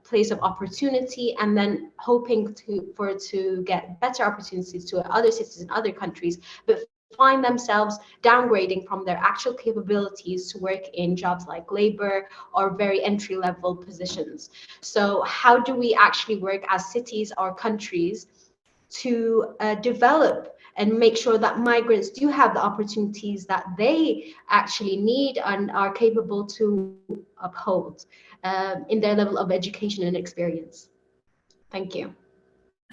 place of opportunity and then hoping to get better opportunities to other cities and other countries, but find themselves downgrading from their actual capabilities to work in jobs like labor or very entry-level positions. So how do we actually work as cities or countries to develop and make sure that migrants do have the opportunities that they actually need and are capable to uphold in their level of education and experience? Thank you.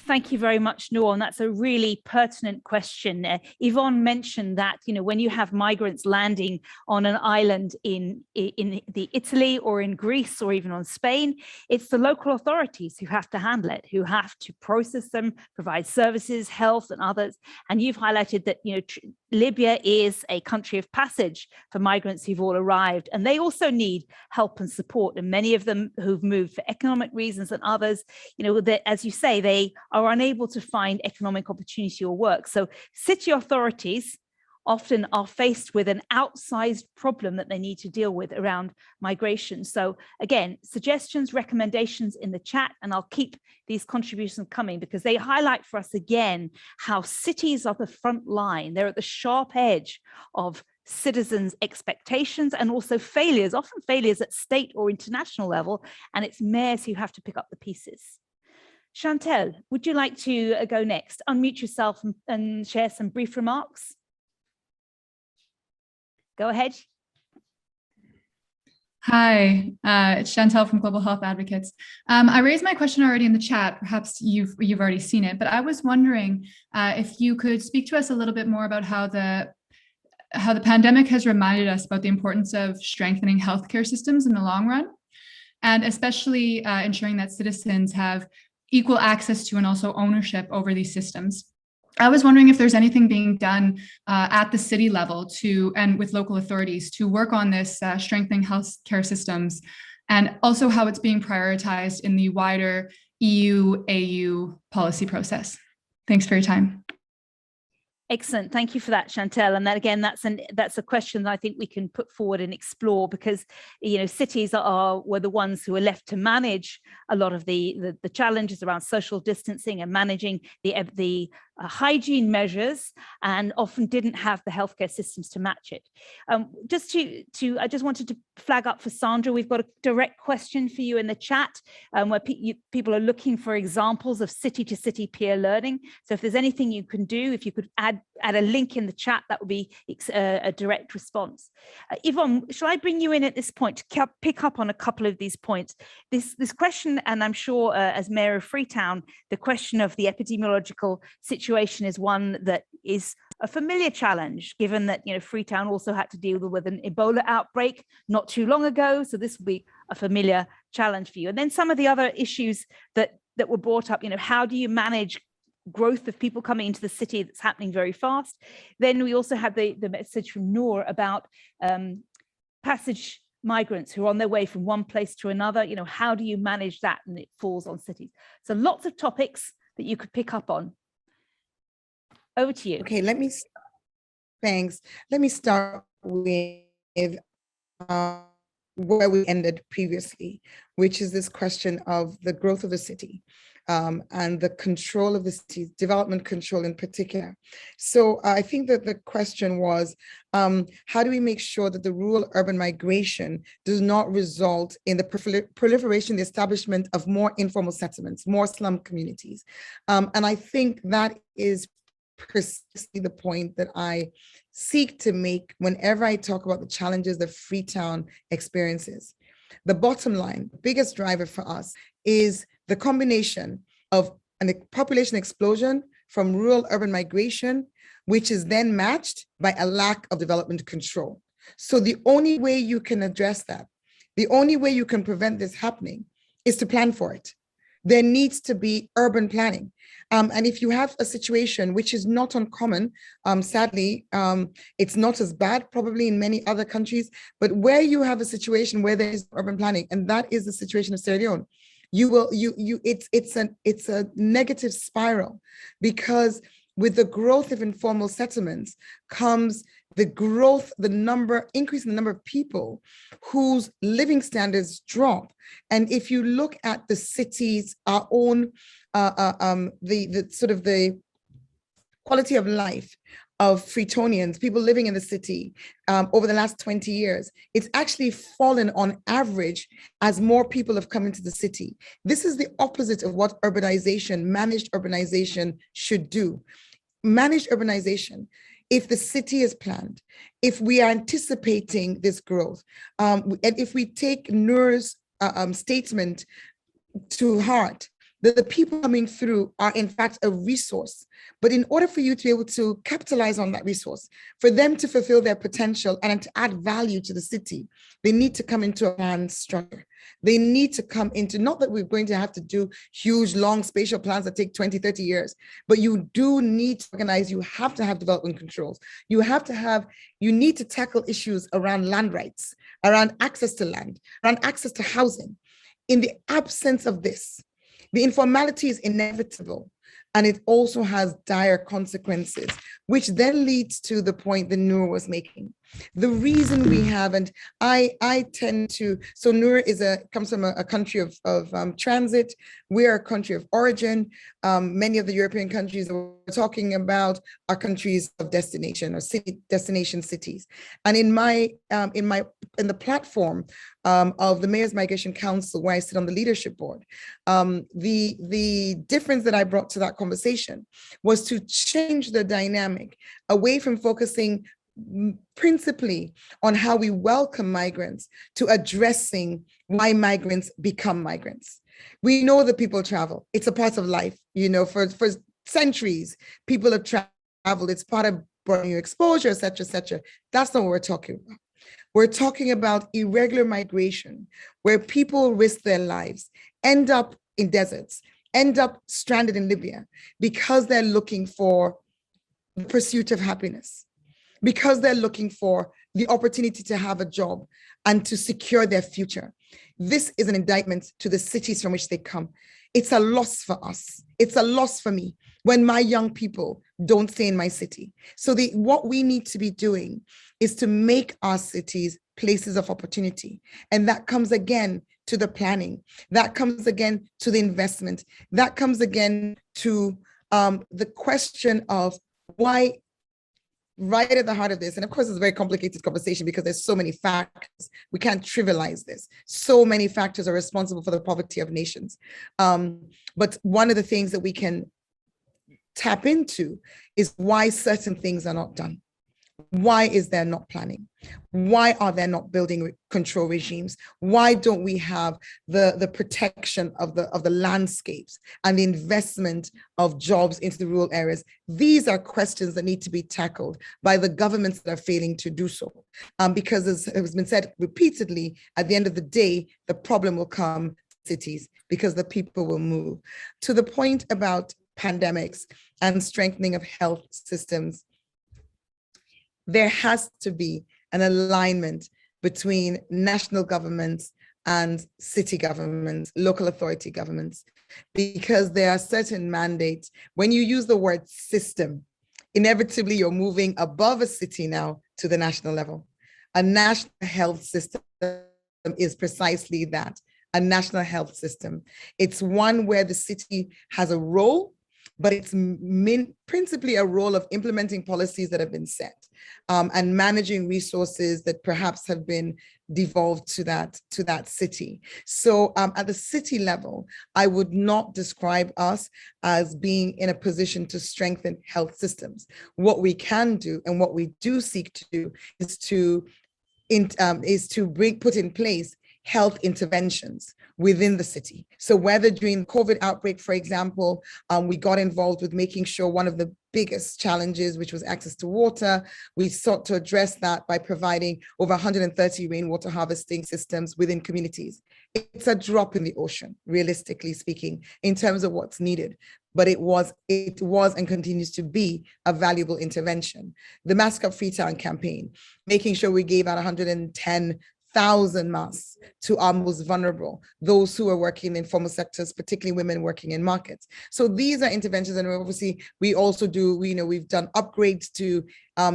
Thank you very much, Nour, and that's a really pertinent question. Yvonne mentioned that, you know, when you have migrants landing on an island in the Italy or in Greece or even on Spain, it's the local authorities who have to handle it, who have to process them, provide services, health and others. And you've highlighted that, you know, Libya is a country of passage for migrants who've all arrived, and they also need help and support. And many of them who've moved for economic reasons and others, you know, that, as you say, they are unable to find economic opportunity or work. So city authorities often are faced with an outsized problem that they need to deal with around migration. So again, suggestions, recommendations in the chat, and I'll keep these contributions coming because they highlight for us again how cities are the front line. They're at the sharp edge of citizens' expectations and also failures, often failures at state or international level, and it's mayors who have to pick up the pieces. Chantelle, would you like to go next? Unmute yourself and share some brief remarks. Go ahead. Hi, it's Chantelle from Global Health Advocates. I raised my question already in the chat. Perhaps you've already seen it, but I was wondering if you could speak to us a little bit more about how the pandemic has reminded us about the importance of strengthening healthcare systems in the long run, and especially ensuring that citizens have equal access to and also ownership over these systems. I was wondering if there's anything being done at the city level and with local authorities to work on this strengthening healthcare systems, and also how it's being prioritized in the wider EU-AU policy process. Thanks for your time. Excellent. Thank you for that, Chantelle. And that, again, that's a question that I think we can put forward and explore, because, you know, cities were the ones who were left to manage a lot of the challenges around social distancing and managing the hygiene measures, and often didn't have the healthcare systems to match it. I just wanted to flag up for Sandra, we've got a direct question for you in the chat where people are looking for examples of city-to-city peer learning. So if there's anything you can do, if you could add a link in the chat, that would be a direct response. Yvonne, shall I bring you in at this point to pick up on a couple of these points? This question, and I'm sure as Mayor of Freetown, the question of the epidemiological situation is one that is a familiar challenge, given that, you know, Freetown also had to deal with an Ebola outbreak not too long ago. So this will be a familiar challenge for you. And then some of the other issues that were brought up, you know, how do you manage growth of people coming into the city that's happening very fast? Then we also had the message from Nour about passage migrants who are on their way from one place to another. You know, how do you manage that? And it falls on cities. So lots of topics that you could pick up on. Over to you. Okay, let me thanks. Let me start with where we ended previously, which is this question of the growth of the city and the control of the city's development control in particular. So I think that the question was, how do we make sure that the rural urban migration does not result in the proliferation, the establishment of more informal settlements, more slum communities? And I think that is precisely the point that I seek to make whenever I talk about the challenges that Freetown experiences. The bottom line, the biggest driver for us is the combination of a population explosion from rural urban migration, which is then matched by a lack of development control. So the only way you can address that, the only way you can prevent this happening is to plan for it. There needs to be urban planning. And if you have a situation which is not uncommon, sadly, it's not as bad probably in many other countries, but where you have a situation where there is urban planning, and that is the situation of Sierra Leone, it's a negative spiral, because with the growth of informal settlements comes the growth, increase in the number of people whose living standards drop. And if you look at the cities, our own, the quality of life of Freetonians, people living in the city over the last 20 years, it's actually fallen on average as more people have come into the city. This is the opposite of what urbanization, managed urbanization should do. Managed urbanization, if the city is planned, if we are anticipating this growth, and if we take Nour's statement to heart, that the people coming through are in fact a resource. But in order for you to be able to capitalize on that resource, for them to fulfill their potential and to add value to the city, they need to come into a planned structure. They need to come into, not that we're going to have to do huge, long spatial plans that take 20, 30 years, but you do need to organize, you have to have development controls. You need to tackle issues around land rights, around access to land, around access to housing. In the absence of this, the informality is inevitable, and it also has dire consequences, which then leads to the point that Nour was making. The reason we have, and I tend to, so Nour comes from a country of transit. We're a country of origin. Many of the European countries that we're talking about are countries of destination or destination cities. And in the platform of the Mayor's Migration Council, where I sit on the leadership board, the difference that I brought to that conversation was to change the dynamic away from focusing principally on how we welcome migrants to addressing why migrants become migrants. We know that people travel. It's a part of life. For centuries, people have traveled. It's part of bringing exposure, et cetera, et cetera. That's not what we're talking about. We're talking about irregular migration, where people risk their lives, end up in deserts, end up stranded in Libya because they're looking for the pursuit of happiness, because they're looking for the opportunity to have a job and to secure their future. This is an indictment to the cities from which they come. It's a loss for us. It's a loss for me when my young people don't stay in my city. So what we need to be doing is to make our cities places of opportunity. And that comes again to the planning. That comes again to the investment. That comes again to the question of why, right at the heart of this, and of course it's a very complicated conversation because there's so many factors, we can't trivialize this. So many factors are responsible for the poverty of nations. But one of the things that we can tap into is why certain things are not done. Why is there not planning? Why are there not building control regimes? Why don't we have the protection of the landscapes and the investment of jobs into the rural areas? These are questions that need to be tackled by the governments that are failing to do so. Because as has been said repeatedly, at the end of the day, the problem will come cities because the people will move. To the point about pandemics and strengthening of health systems, there has to be an alignment between national governments and city governments, local authority governments, because there are certain mandates. When you use the word system, inevitably you're moving above a city now to the national level. A national health system is precisely that, a national health system. It's one where the city has a role, but it's principally a role of implementing policies that have been set and managing resources that perhaps have been devolved to that city. So at the city level, I would not describe us as being in a position to strengthen health systems. What we can do and what we do seek to do is to put in place health interventions within the city. So whether during the COVID outbreak, for example, we got involved with making sure one of the biggest challenges, which was access to water, we sought to address that by providing over 130 rainwater harvesting systems within communities. It's a drop in the ocean, realistically speaking, in terms of what's needed. But it was and continues to be a valuable intervention. The Mask Up Freetown campaign, making sure we gave out 110,000 masks to our most vulnerable, those who are working in informal sectors, particularly women working in markets. So these are interventions, and obviously we also do, we've done upgrades to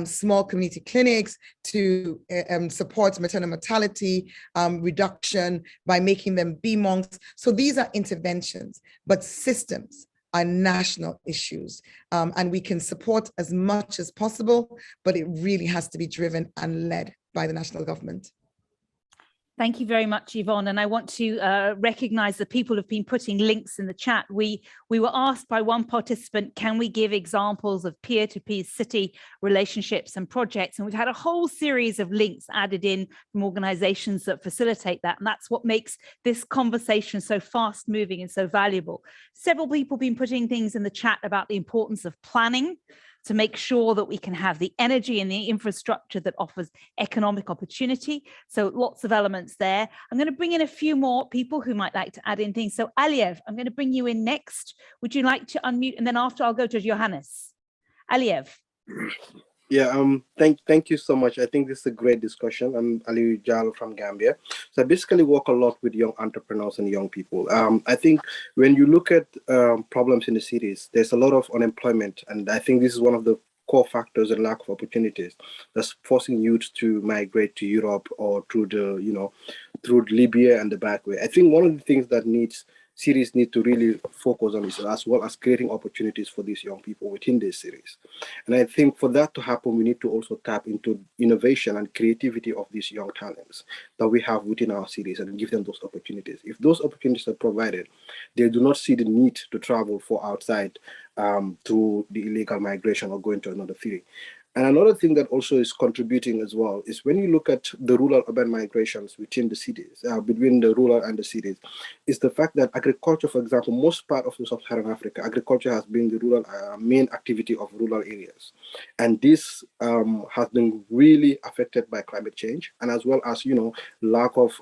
small community clinics to support maternal mortality reduction by making them BMONCs. So these are interventions, but systems are national issues, and we can support as much as possible, but it really has to be driven and led by the national government. Thank you very much, Yvonne. And I want to recognize the people who've been putting links in the chat. We were asked by one participant, can we give examples of peer-to-peer city relationships and projects? And we've had a whole series of links added in from organizations that facilitate that. And that's what makes this conversation so fast moving and so valuable. Several people have been putting things in the chat about the importance of planning to make sure that we can have the energy and the infrastructure that offers economic opportunity. So lots of elements there. I'm going to bring in a few more people who might like to add in things. So Alieu, I'm going to bring you in next. Would you like to unmute? And then after I'll go to Johannes. Alieu. Yeah, thank you so much. I think this is a great discussion. I'm Alieu Jallow from Gambia. So I basically work a lot with young entrepreneurs and young people. I think when you look at problems in the cities, there's a lot of unemployment. And I think this is one of the core factors and lack of opportunities that's forcing youth to migrate to Europe or through through Libya and the back way. I think one of the things that cities need to really focus on is as well as creating opportunities for these young people within these cities. And I think for that to happen, we need to also tap into innovation and creativity of these young talents that we have within our cities and give them those opportunities. If those opportunities are provided, they do not see the need to travel for outside through the illegal migration or going to another city. And another thing that also is contributing as well is when you look at the rural-urban migrations within the cities, between the rural and the cities, is the fact that agriculture, for example, most part of the Sub-Saharan Africa, agriculture has been the rural main activity of rural areas. And this has been really affected by climate change, and as well as, lack of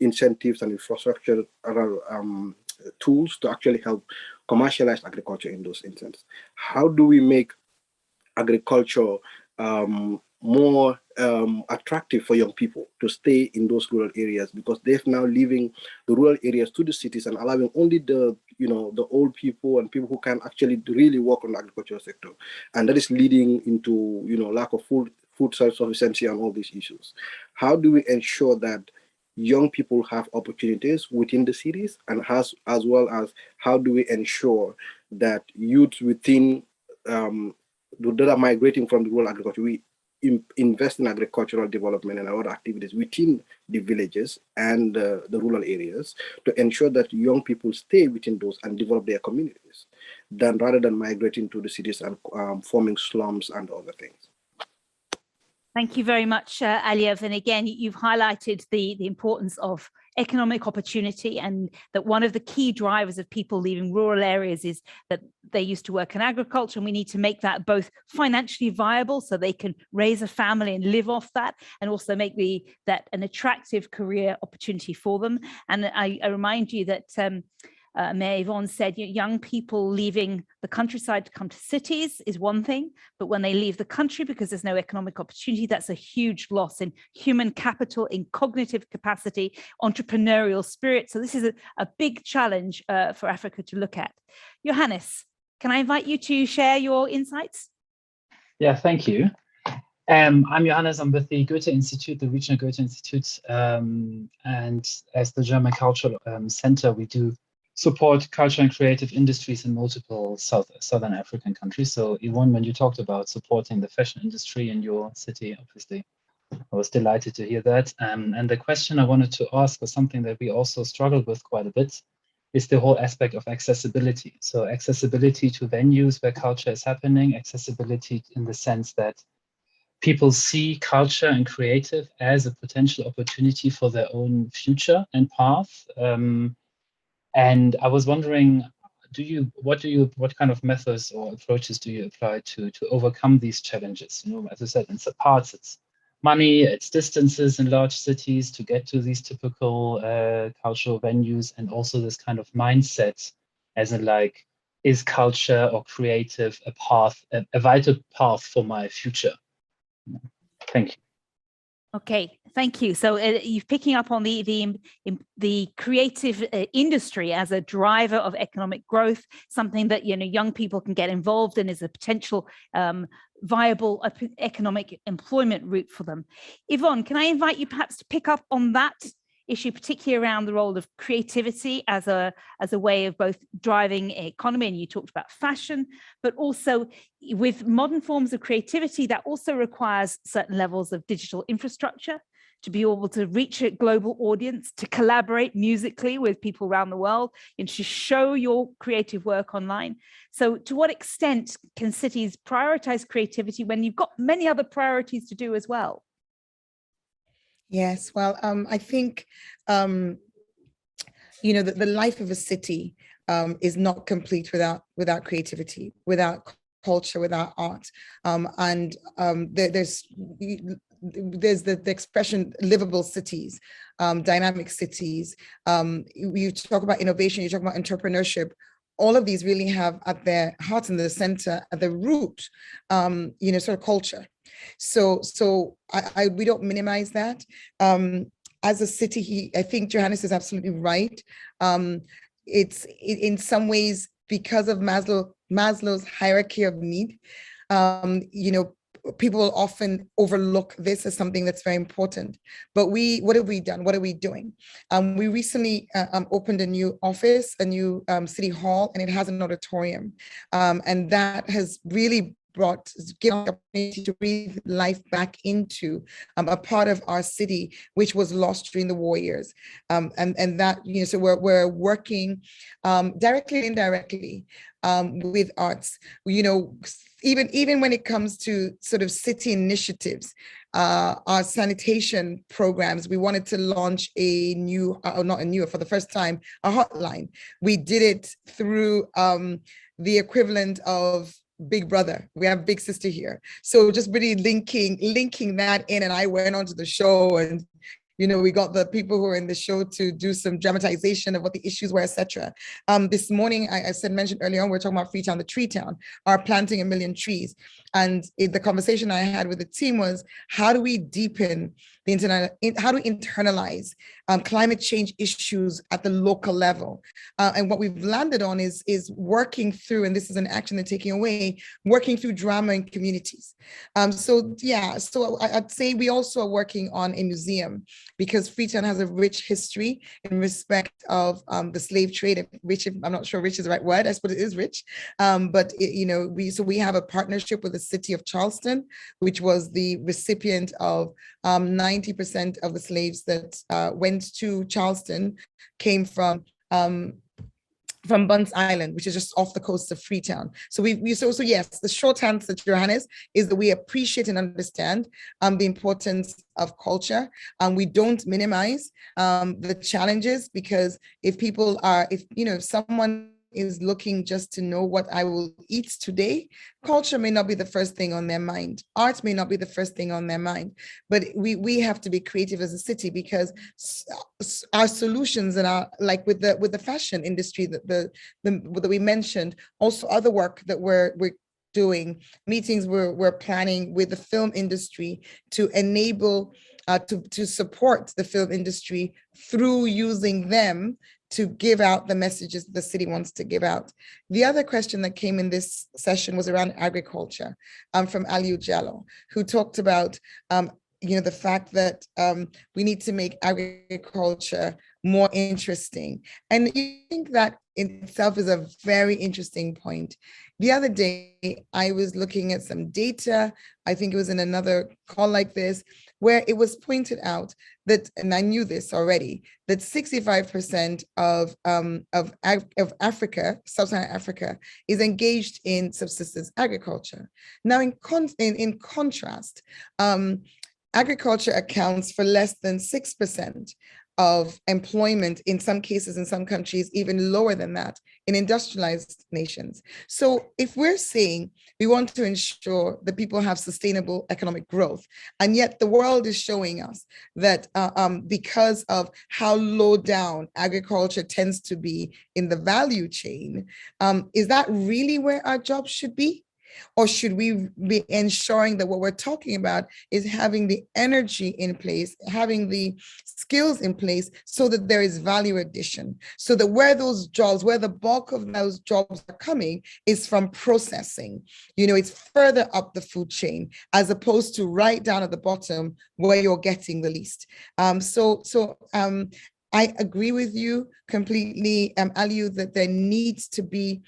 incentives and infrastructure tools to actually help commercialize agriculture in those instances. How do we make agriculture more attractive for young people to stay in those rural areas, because they're now leaving the rural areas to the cities and allowing only the old people and people who can actually really work on the agricultural sector, and that is leading into lack of food self-sufficiency and all these issues. How do we ensure that young people have opportunities within the cities, and as well as how do we ensure that youth within that are migrating from the rural agriculture, we invest in agricultural development and other activities within the villages and the rural areas to ensure that young people stay within those and develop their communities, rather than migrating to the cities and forming slums and other things. Thank you very much, Alieu. And again, you've highlighted the importance of economic opportunity, and that one of the key drivers of people leaving rural areas is that they used to work in agriculture, and we need to make that both financially viable so they can raise a family and live off that, and also make that an attractive career opportunity for them. And I remind you that Mayor Yvonne said young people leaving the countryside to come to cities is one thing, but when they leave the country because there's no economic opportunity, that's a huge loss in human capital, in cognitive capacity, entrepreneurial spirit. So this is a big challenge for Africa to look at. Johannes, can I invite you to share your insights? Yeah, thank you. I'm Johannes. I'm with the Goethe Institute, the Regional Goethe Institute, and as the German Cultural Center, we do support culture and creative industries in multiple Southern African countries. So Yvonne, when you talked about supporting the fashion industry in your city, obviously, I was delighted to hear that. And the question I wanted to ask was something that we also struggled with quite a bit, is the whole aspect of accessibility. So accessibility to venues where culture is happening, accessibility in the sense that people see culture and creative as a potential opportunity for their own future and path. And I was wondering, what kind of methods or approaches do you apply to overcome these challenges? You know, as I said, in some parts it's money, it's distances in large cities to get to these typical cultural venues, and also this kind of mindset, as in like, is culture or creative a path, a vital path for my future? Thank you. Okay, thank you. So you're picking up on the creative industry as a driver of economic growth, something that young people can get involved in as a potential viable economic employment route for them. Yvonne, can I invite you perhaps to pick up on that issue, particularly around the role of creativity as a way of both driving economy, and you talked about fashion, but also with modern forms of creativity that also requires certain levels of digital infrastructure to be able to reach a global audience, to collaborate musically with people around the world, and to show your creative work online. So to what extent can cities prioritize creativity when you've got many other priorities to do as well? Yes, well, I think, the life of a city is not complete without creativity, without culture, without art. There's the expression livable cities, dynamic cities. You talk about innovation, you talk about entrepreneurship. All of these really have at their heart and the center, at the root, sort of culture. So we don't minimize that. As a city, I think Johannes is absolutely right. It's in some ways because of Maslow's hierarchy of need. People often overlook this as something that's very important. But what have we done? What are we doing? We recently opened a new office, a new city hall, and it has an auditorium. And that has really given us the opportunity to breathe life back into a part of our city which was lost during the war years, and that so we're working directly and indirectly with arts. Even when it comes to sort of city initiatives, our sanitation programs, we wanted to launch a new, for the first time, a hotline. We did it through the equivalent of Big Brother. We have Big Sister here. So just really linking that in, and I went onto the show, and we got the people who are in the show to do some dramatization of what the issues were, etc. This morning, I mentioned earlier on, we're talking about Freetown, the tree town, are planting 1 million trees. And the conversation I had with the team was, how do we deepen how do we internalize climate change issues at the local level? And what we've landed on is working through, and this is an action they're taking away, working through drama in communities. So I'd say we also are working on a museum, because Freetown has a rich history in respect of the slave trade. Rich, I'm not sure rich is the right word, I suppose it is rich. But we have a partnership with the city of Charleston, which was the recipient of 90% of the slaves that went to Charleston came from Bunce Island, which is just off the coast of Freetown. So yes, the short answer, Johannes, is that we appreciate and understand the importance of culture, and we don't minimize the challenges, because if someone is looking just to know what I will eat today, culture may not be the first thing on their mind. Art may not be the first thing on their mind. But we have to be creative as a city, because our solutions and like with the fashion industry that we mentioned, also other work that we're doing, meetings we're planning with the film industry to enable to support the film industry through using them to give out the messages the city wants to give out. The other question that came in this session was around agriculture, from Alieu Jallow, who talked about the fact that we need to make agriculture more interesting. And I think that in itself is a very interesting point. The other day, I was looking at some data, I think it was in another call like this, where it was pointed out that, and I knew this already, that 65% of Africa, Sub-Saharan Africa, is engaged in subsistence agriculture. Now, in contrast, agriculture accounts for less than 6% of employment, in some cases, in some countries, even lower than that in industrialized nations. So if we're saying we want to ensure that people have sustainable economic growth, and yet the world is showing us that because of how low down agriculture tends to be in the value chain, is that really where our jobs should be? Or should we be ensuring that what we're talking about is having the energy in place, having the skills in place so that there is value addition, so that where those jobs, where the bulk of those jobs are coming is from processing, it's further up the food chain as opposed to right down at the bottom where you're getting the least. I agree with you completely, Alieu, that there needs to be,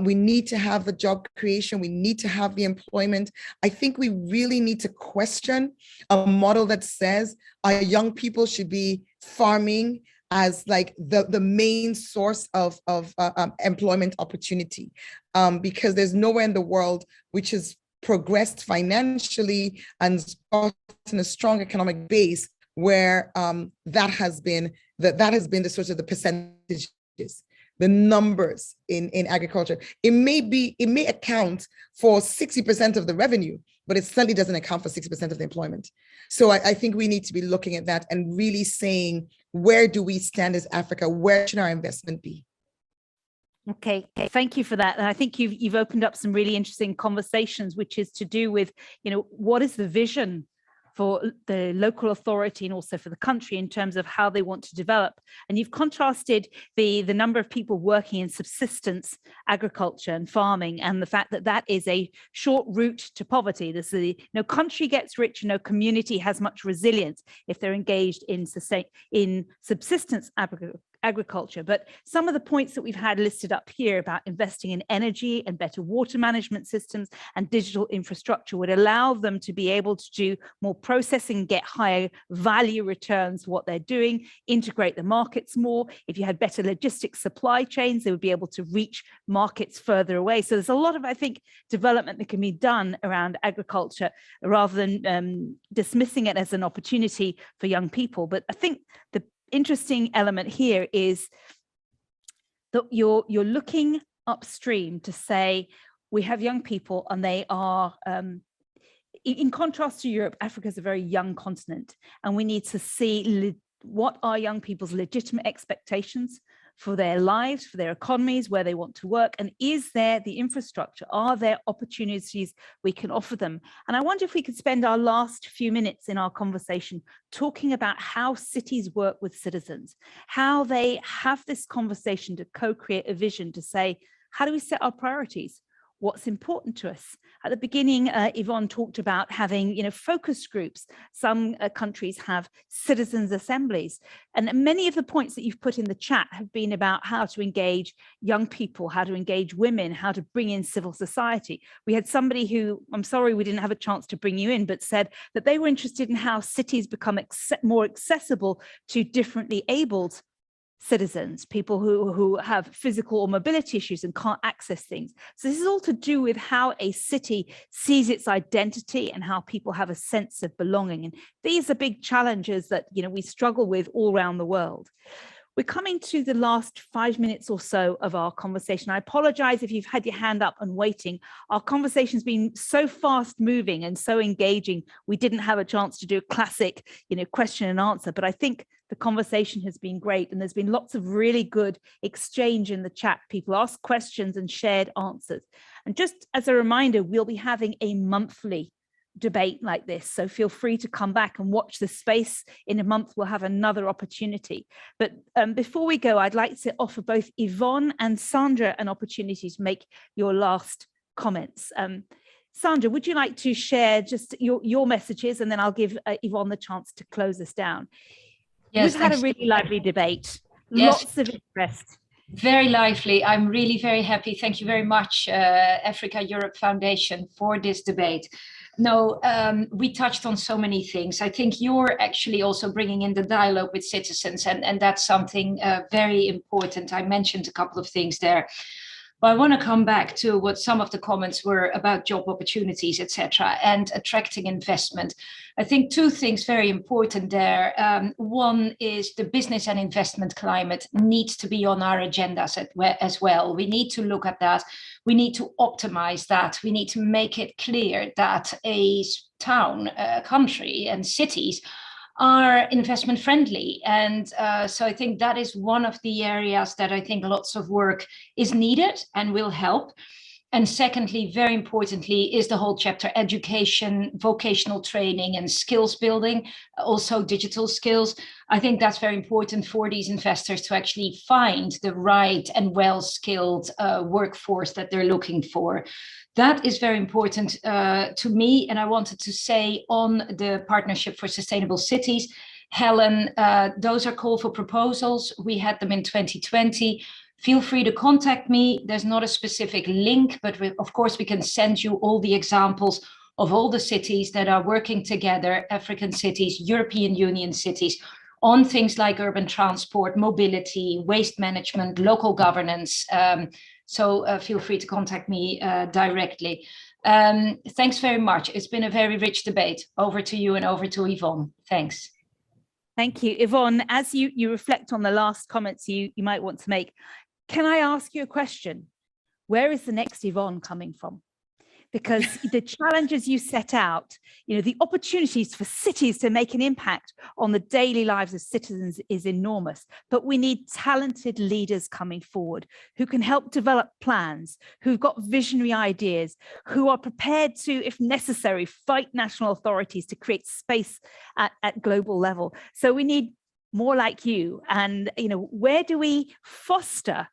we need to have the job creation, we need to have the employment. I think we really need to question a model that says our young people should be farming as like the main source of employment opportunity, because there's nowhere in the world which has progressed financially and gotten a strong economic base where that has been the source of the percentages, the numbers in agriculture. It may account for 60% of the revenue, but it certainly doesn't account for 60% of the employment. So I think we need to be looking at that and really saying, where do we stand as Africa? Where should our investment be? Okay, thank you for that. And I think you've opened up some really interesting conversations, which is to do with, what is the vision for the local authority and also for the country in terms of how they want to develop. And you've contrasted the number of people working in subsistence agriculture and farming, and the fact that that is a short route to poverty. No country gets rich, no community has much resilience if they're engaged in subsistence agriculture. But some of the points that we've had listed up here about investing in energy and better water management systems and digital infrastructure would allow them to be able to do more processing, get higher value returns for what they're doing, integrate the markets more. If you had better logistics supply chains, they would be able to reach markets further away. So there's a lot of, I think, development that can be done around agriculture rather than dismissing it as an opportunity for young people. But I think the interesting element here is that you're looking upstream to say we have young people and they are in contrast to Europe, Africa is a very young continent, and we need to see what are young people's legitimate expectations for their lives, for their economies, where they want to work, and is there the infrastructure? Are there opportunities we can offer them? And I wonder if we could spend our last few minutes in our conversation talking about how cities work with citizens, how they have this conversation to co-create a vision to say, how do we set our priorities? What's important to us? At the beginning, Yvonne talked about having, focus groups. Some countries have citizens' assemblies. And many of the points that you've put in the chat have been about how to engage young people, how to engage women, how to bring in civil society. We had somebody who, I'm sorry we didn't have a chance to bring you in, but said that they were interested in how cities become more accessible to differently abled citizens, people who have physical or mobility issues and can't access things. So this is all to do with how a city sees its identity and how people have a sense of belonging. And these are big challenges that, we struggle with all around the world. We're coming to the last 5 minutes or so of our conversation. I apologize if you've had your hand up and waiting. Our conversation's been so fast moving and so engaging. We didn't have a chance to do a classic, question and answer, but I think the conversation has been great. And there's been lots of really good exchange in the chat. People ask questions and shared answers. And just as a reminder, we'll be having a monthly debate like this. So feel free to come back and watch the space. In a month, we'll have another opportunity. But before we go, I'd like to offer both Yvonne and Sandra an opportunity to make your last comments. Sandra, would you like to share just your messages, and then I'll give Yvonne the chance to close us down. Yes, we've had a really lively debate, yes. Lots of interest. Very lively. I'm really very happy. Thank you very much, Africa-Europe Foundation, for this debate. No, we touched on so many things. I think you're actually also bringing in the dialogue with citizens, and that's something very important. I mentioned a couple of things there. But I want to come back to what some of the comments were about job opportunities, etc., and attracting investment. I think two things very important there. One is the business and investment climate needs to be on our agendas as well. We need to look at that. We need to optimize that. We need to make it clear that a town, a country, and cities are investment friendly. And so I think that is one of the areas that I think lots of work is needed and will help. And secondly, very importantly, is the whole chapter education, vocational training and skills building, also digital skills. I think that's very important for these investors to actually find the right and well-skilled workforce that they're looking for. That is very important to me. And I wanted to say on the Partnership for Sustainable Cities, Helen, those are call for proposals. We had them in 2020. Feel free to contact me. There's not a specific link, but of course we can send you all the examples of all the cities that are working together, African cities, European Union cities, on things like urban transport, mobility, waste management, local governance. So feel free to contact me directly. Thanks very much. It's been a very rich debate. Over to you and over to Yvonne. Thanks. Thank you. Yvonne, as you reflect on the last comments you might want to make, can I ask you a question? Where is the next Yvonne coming from? Because the challenges you set out, the opportunities for cities to make an impact on the daily lives of citizens is enormous, but we need talented leaders coming forward who can help develop plans, who've got visionary ideas, who are prepared to, if necessary, fight national authorities to create space at global level. So we need more like you. And, where do we foster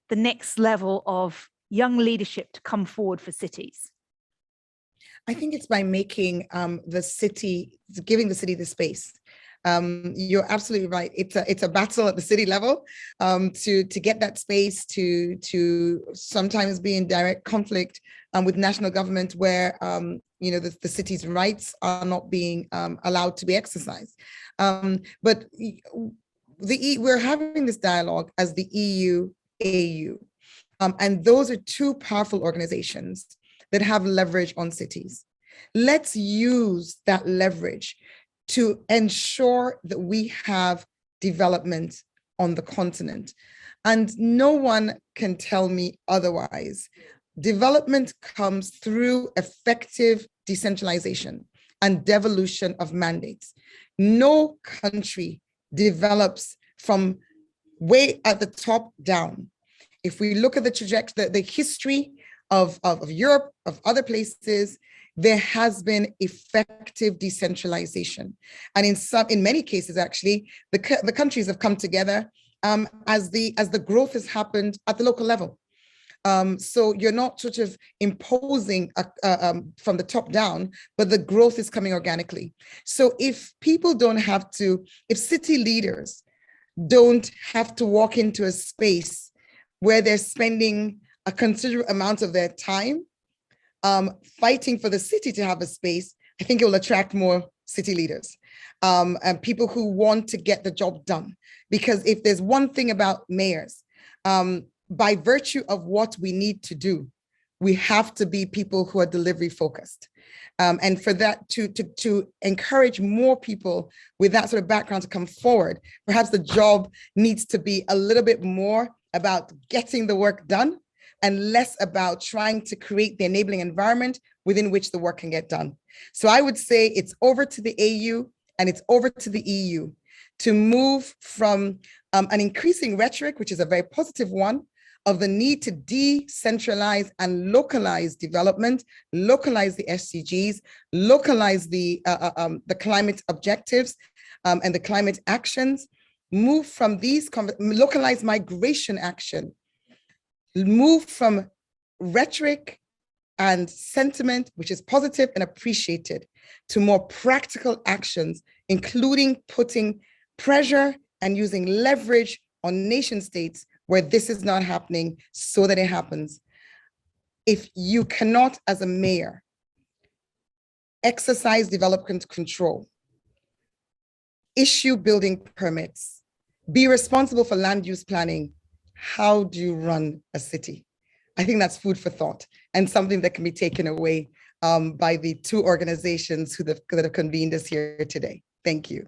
the next level of young leadership to come forward for cities? I think it's by making the city, giving the city the space. You're absolutely right. It's a battle at the city level to get that space, to sometimes be in direct conflict with national government where the city's rights are not being allowed to be exercised. But we're having this dialogue as the EU-AU, and those are two powerful organizations that have leverage on cities. Let's use that leverage to ensure that we have development on the continent. And no one can tell me otherwise. Development comes through effective decentralization and devolution of mandates. No country develops from way at the top down. If we look at the trajectory, the history of Europe, of other places, there has been effective decentralization. And in many cases, actually, the countries have come together as the growth has happened at the local level. So you're not sort of imposing from the top down, but the growth is coming organically. So if people don't have to, if city leaders don't have to walk into a space where they're spending a considerable amount of their time fighting for the city to have a space, I think it will attract more city leaders and people who want to get the job done. Because if there's one thing about mayors, by virtue of what we need to do, we have to be people who are delivery focused. And for that to encourage more people with that sort of background to come forward, perhaps the job needs to be a little bit more about getting the work done and less about trying to create the enabling environment within which the work can get done. So I would say it's over to the AU and it's over to the EU to move from an increasing rhetoric, which is a very positive one, of the need to decentralize and localize development, localize the SDGs, localize the climate objectives and the climate actions, move from these, localize migration action, move from rhetoric and sentiment, which is positive and appreciated, to more practical actions, including putting pressure and using leverage on nation states where this is not happening so that it happens. If you cannot, as a mayor, exercise development control, issue building permits, be responsible for land use planning, how do you run a city? I think that's food for thought and something that can be taken away by the two organizations that have convened us here today. Thank you.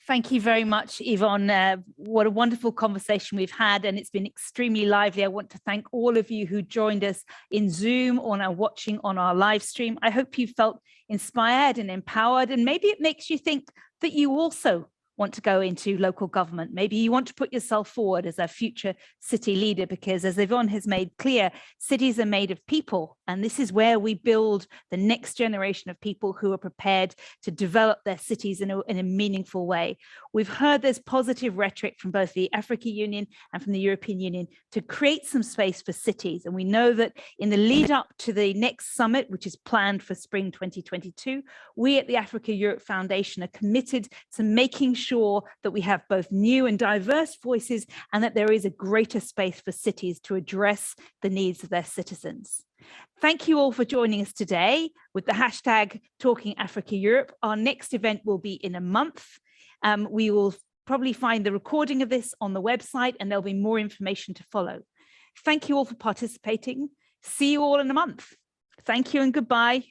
Thank you very much, Yvonne. What a wonderful conversation we've had, and it's been extremely lively. I want to thank all of you who joined us in Zoom or now watching on our live stream. I hope you felt inspired and empowered, and maybe it makes you think that you also want to go into local government. Maybe you want to put yourself forward as a future city leader, because as Yvonne has made clear, cities are made of people. And this is where we build the next generation of people who are prepared to develop their cities in a meaningful way. We've heard there's positive rhetoric from both the African Union and from the European Union to create some space for cities. And we know that in the lead up to the next summit, which is planned for spring 2022, we at the Africa-Europe Foundation are committed to making sure that we have both new and diverse voices and that there is a greater space for cities to address the needs of their citizens. Thank you all for joining us today with the hashtag Talking Africa Europe. Our next event will be in a month. We will probably find the recording of this on the website, and there'll be more information to follow. Thank you all for participating. See you all in a month. Thank you and goodbye.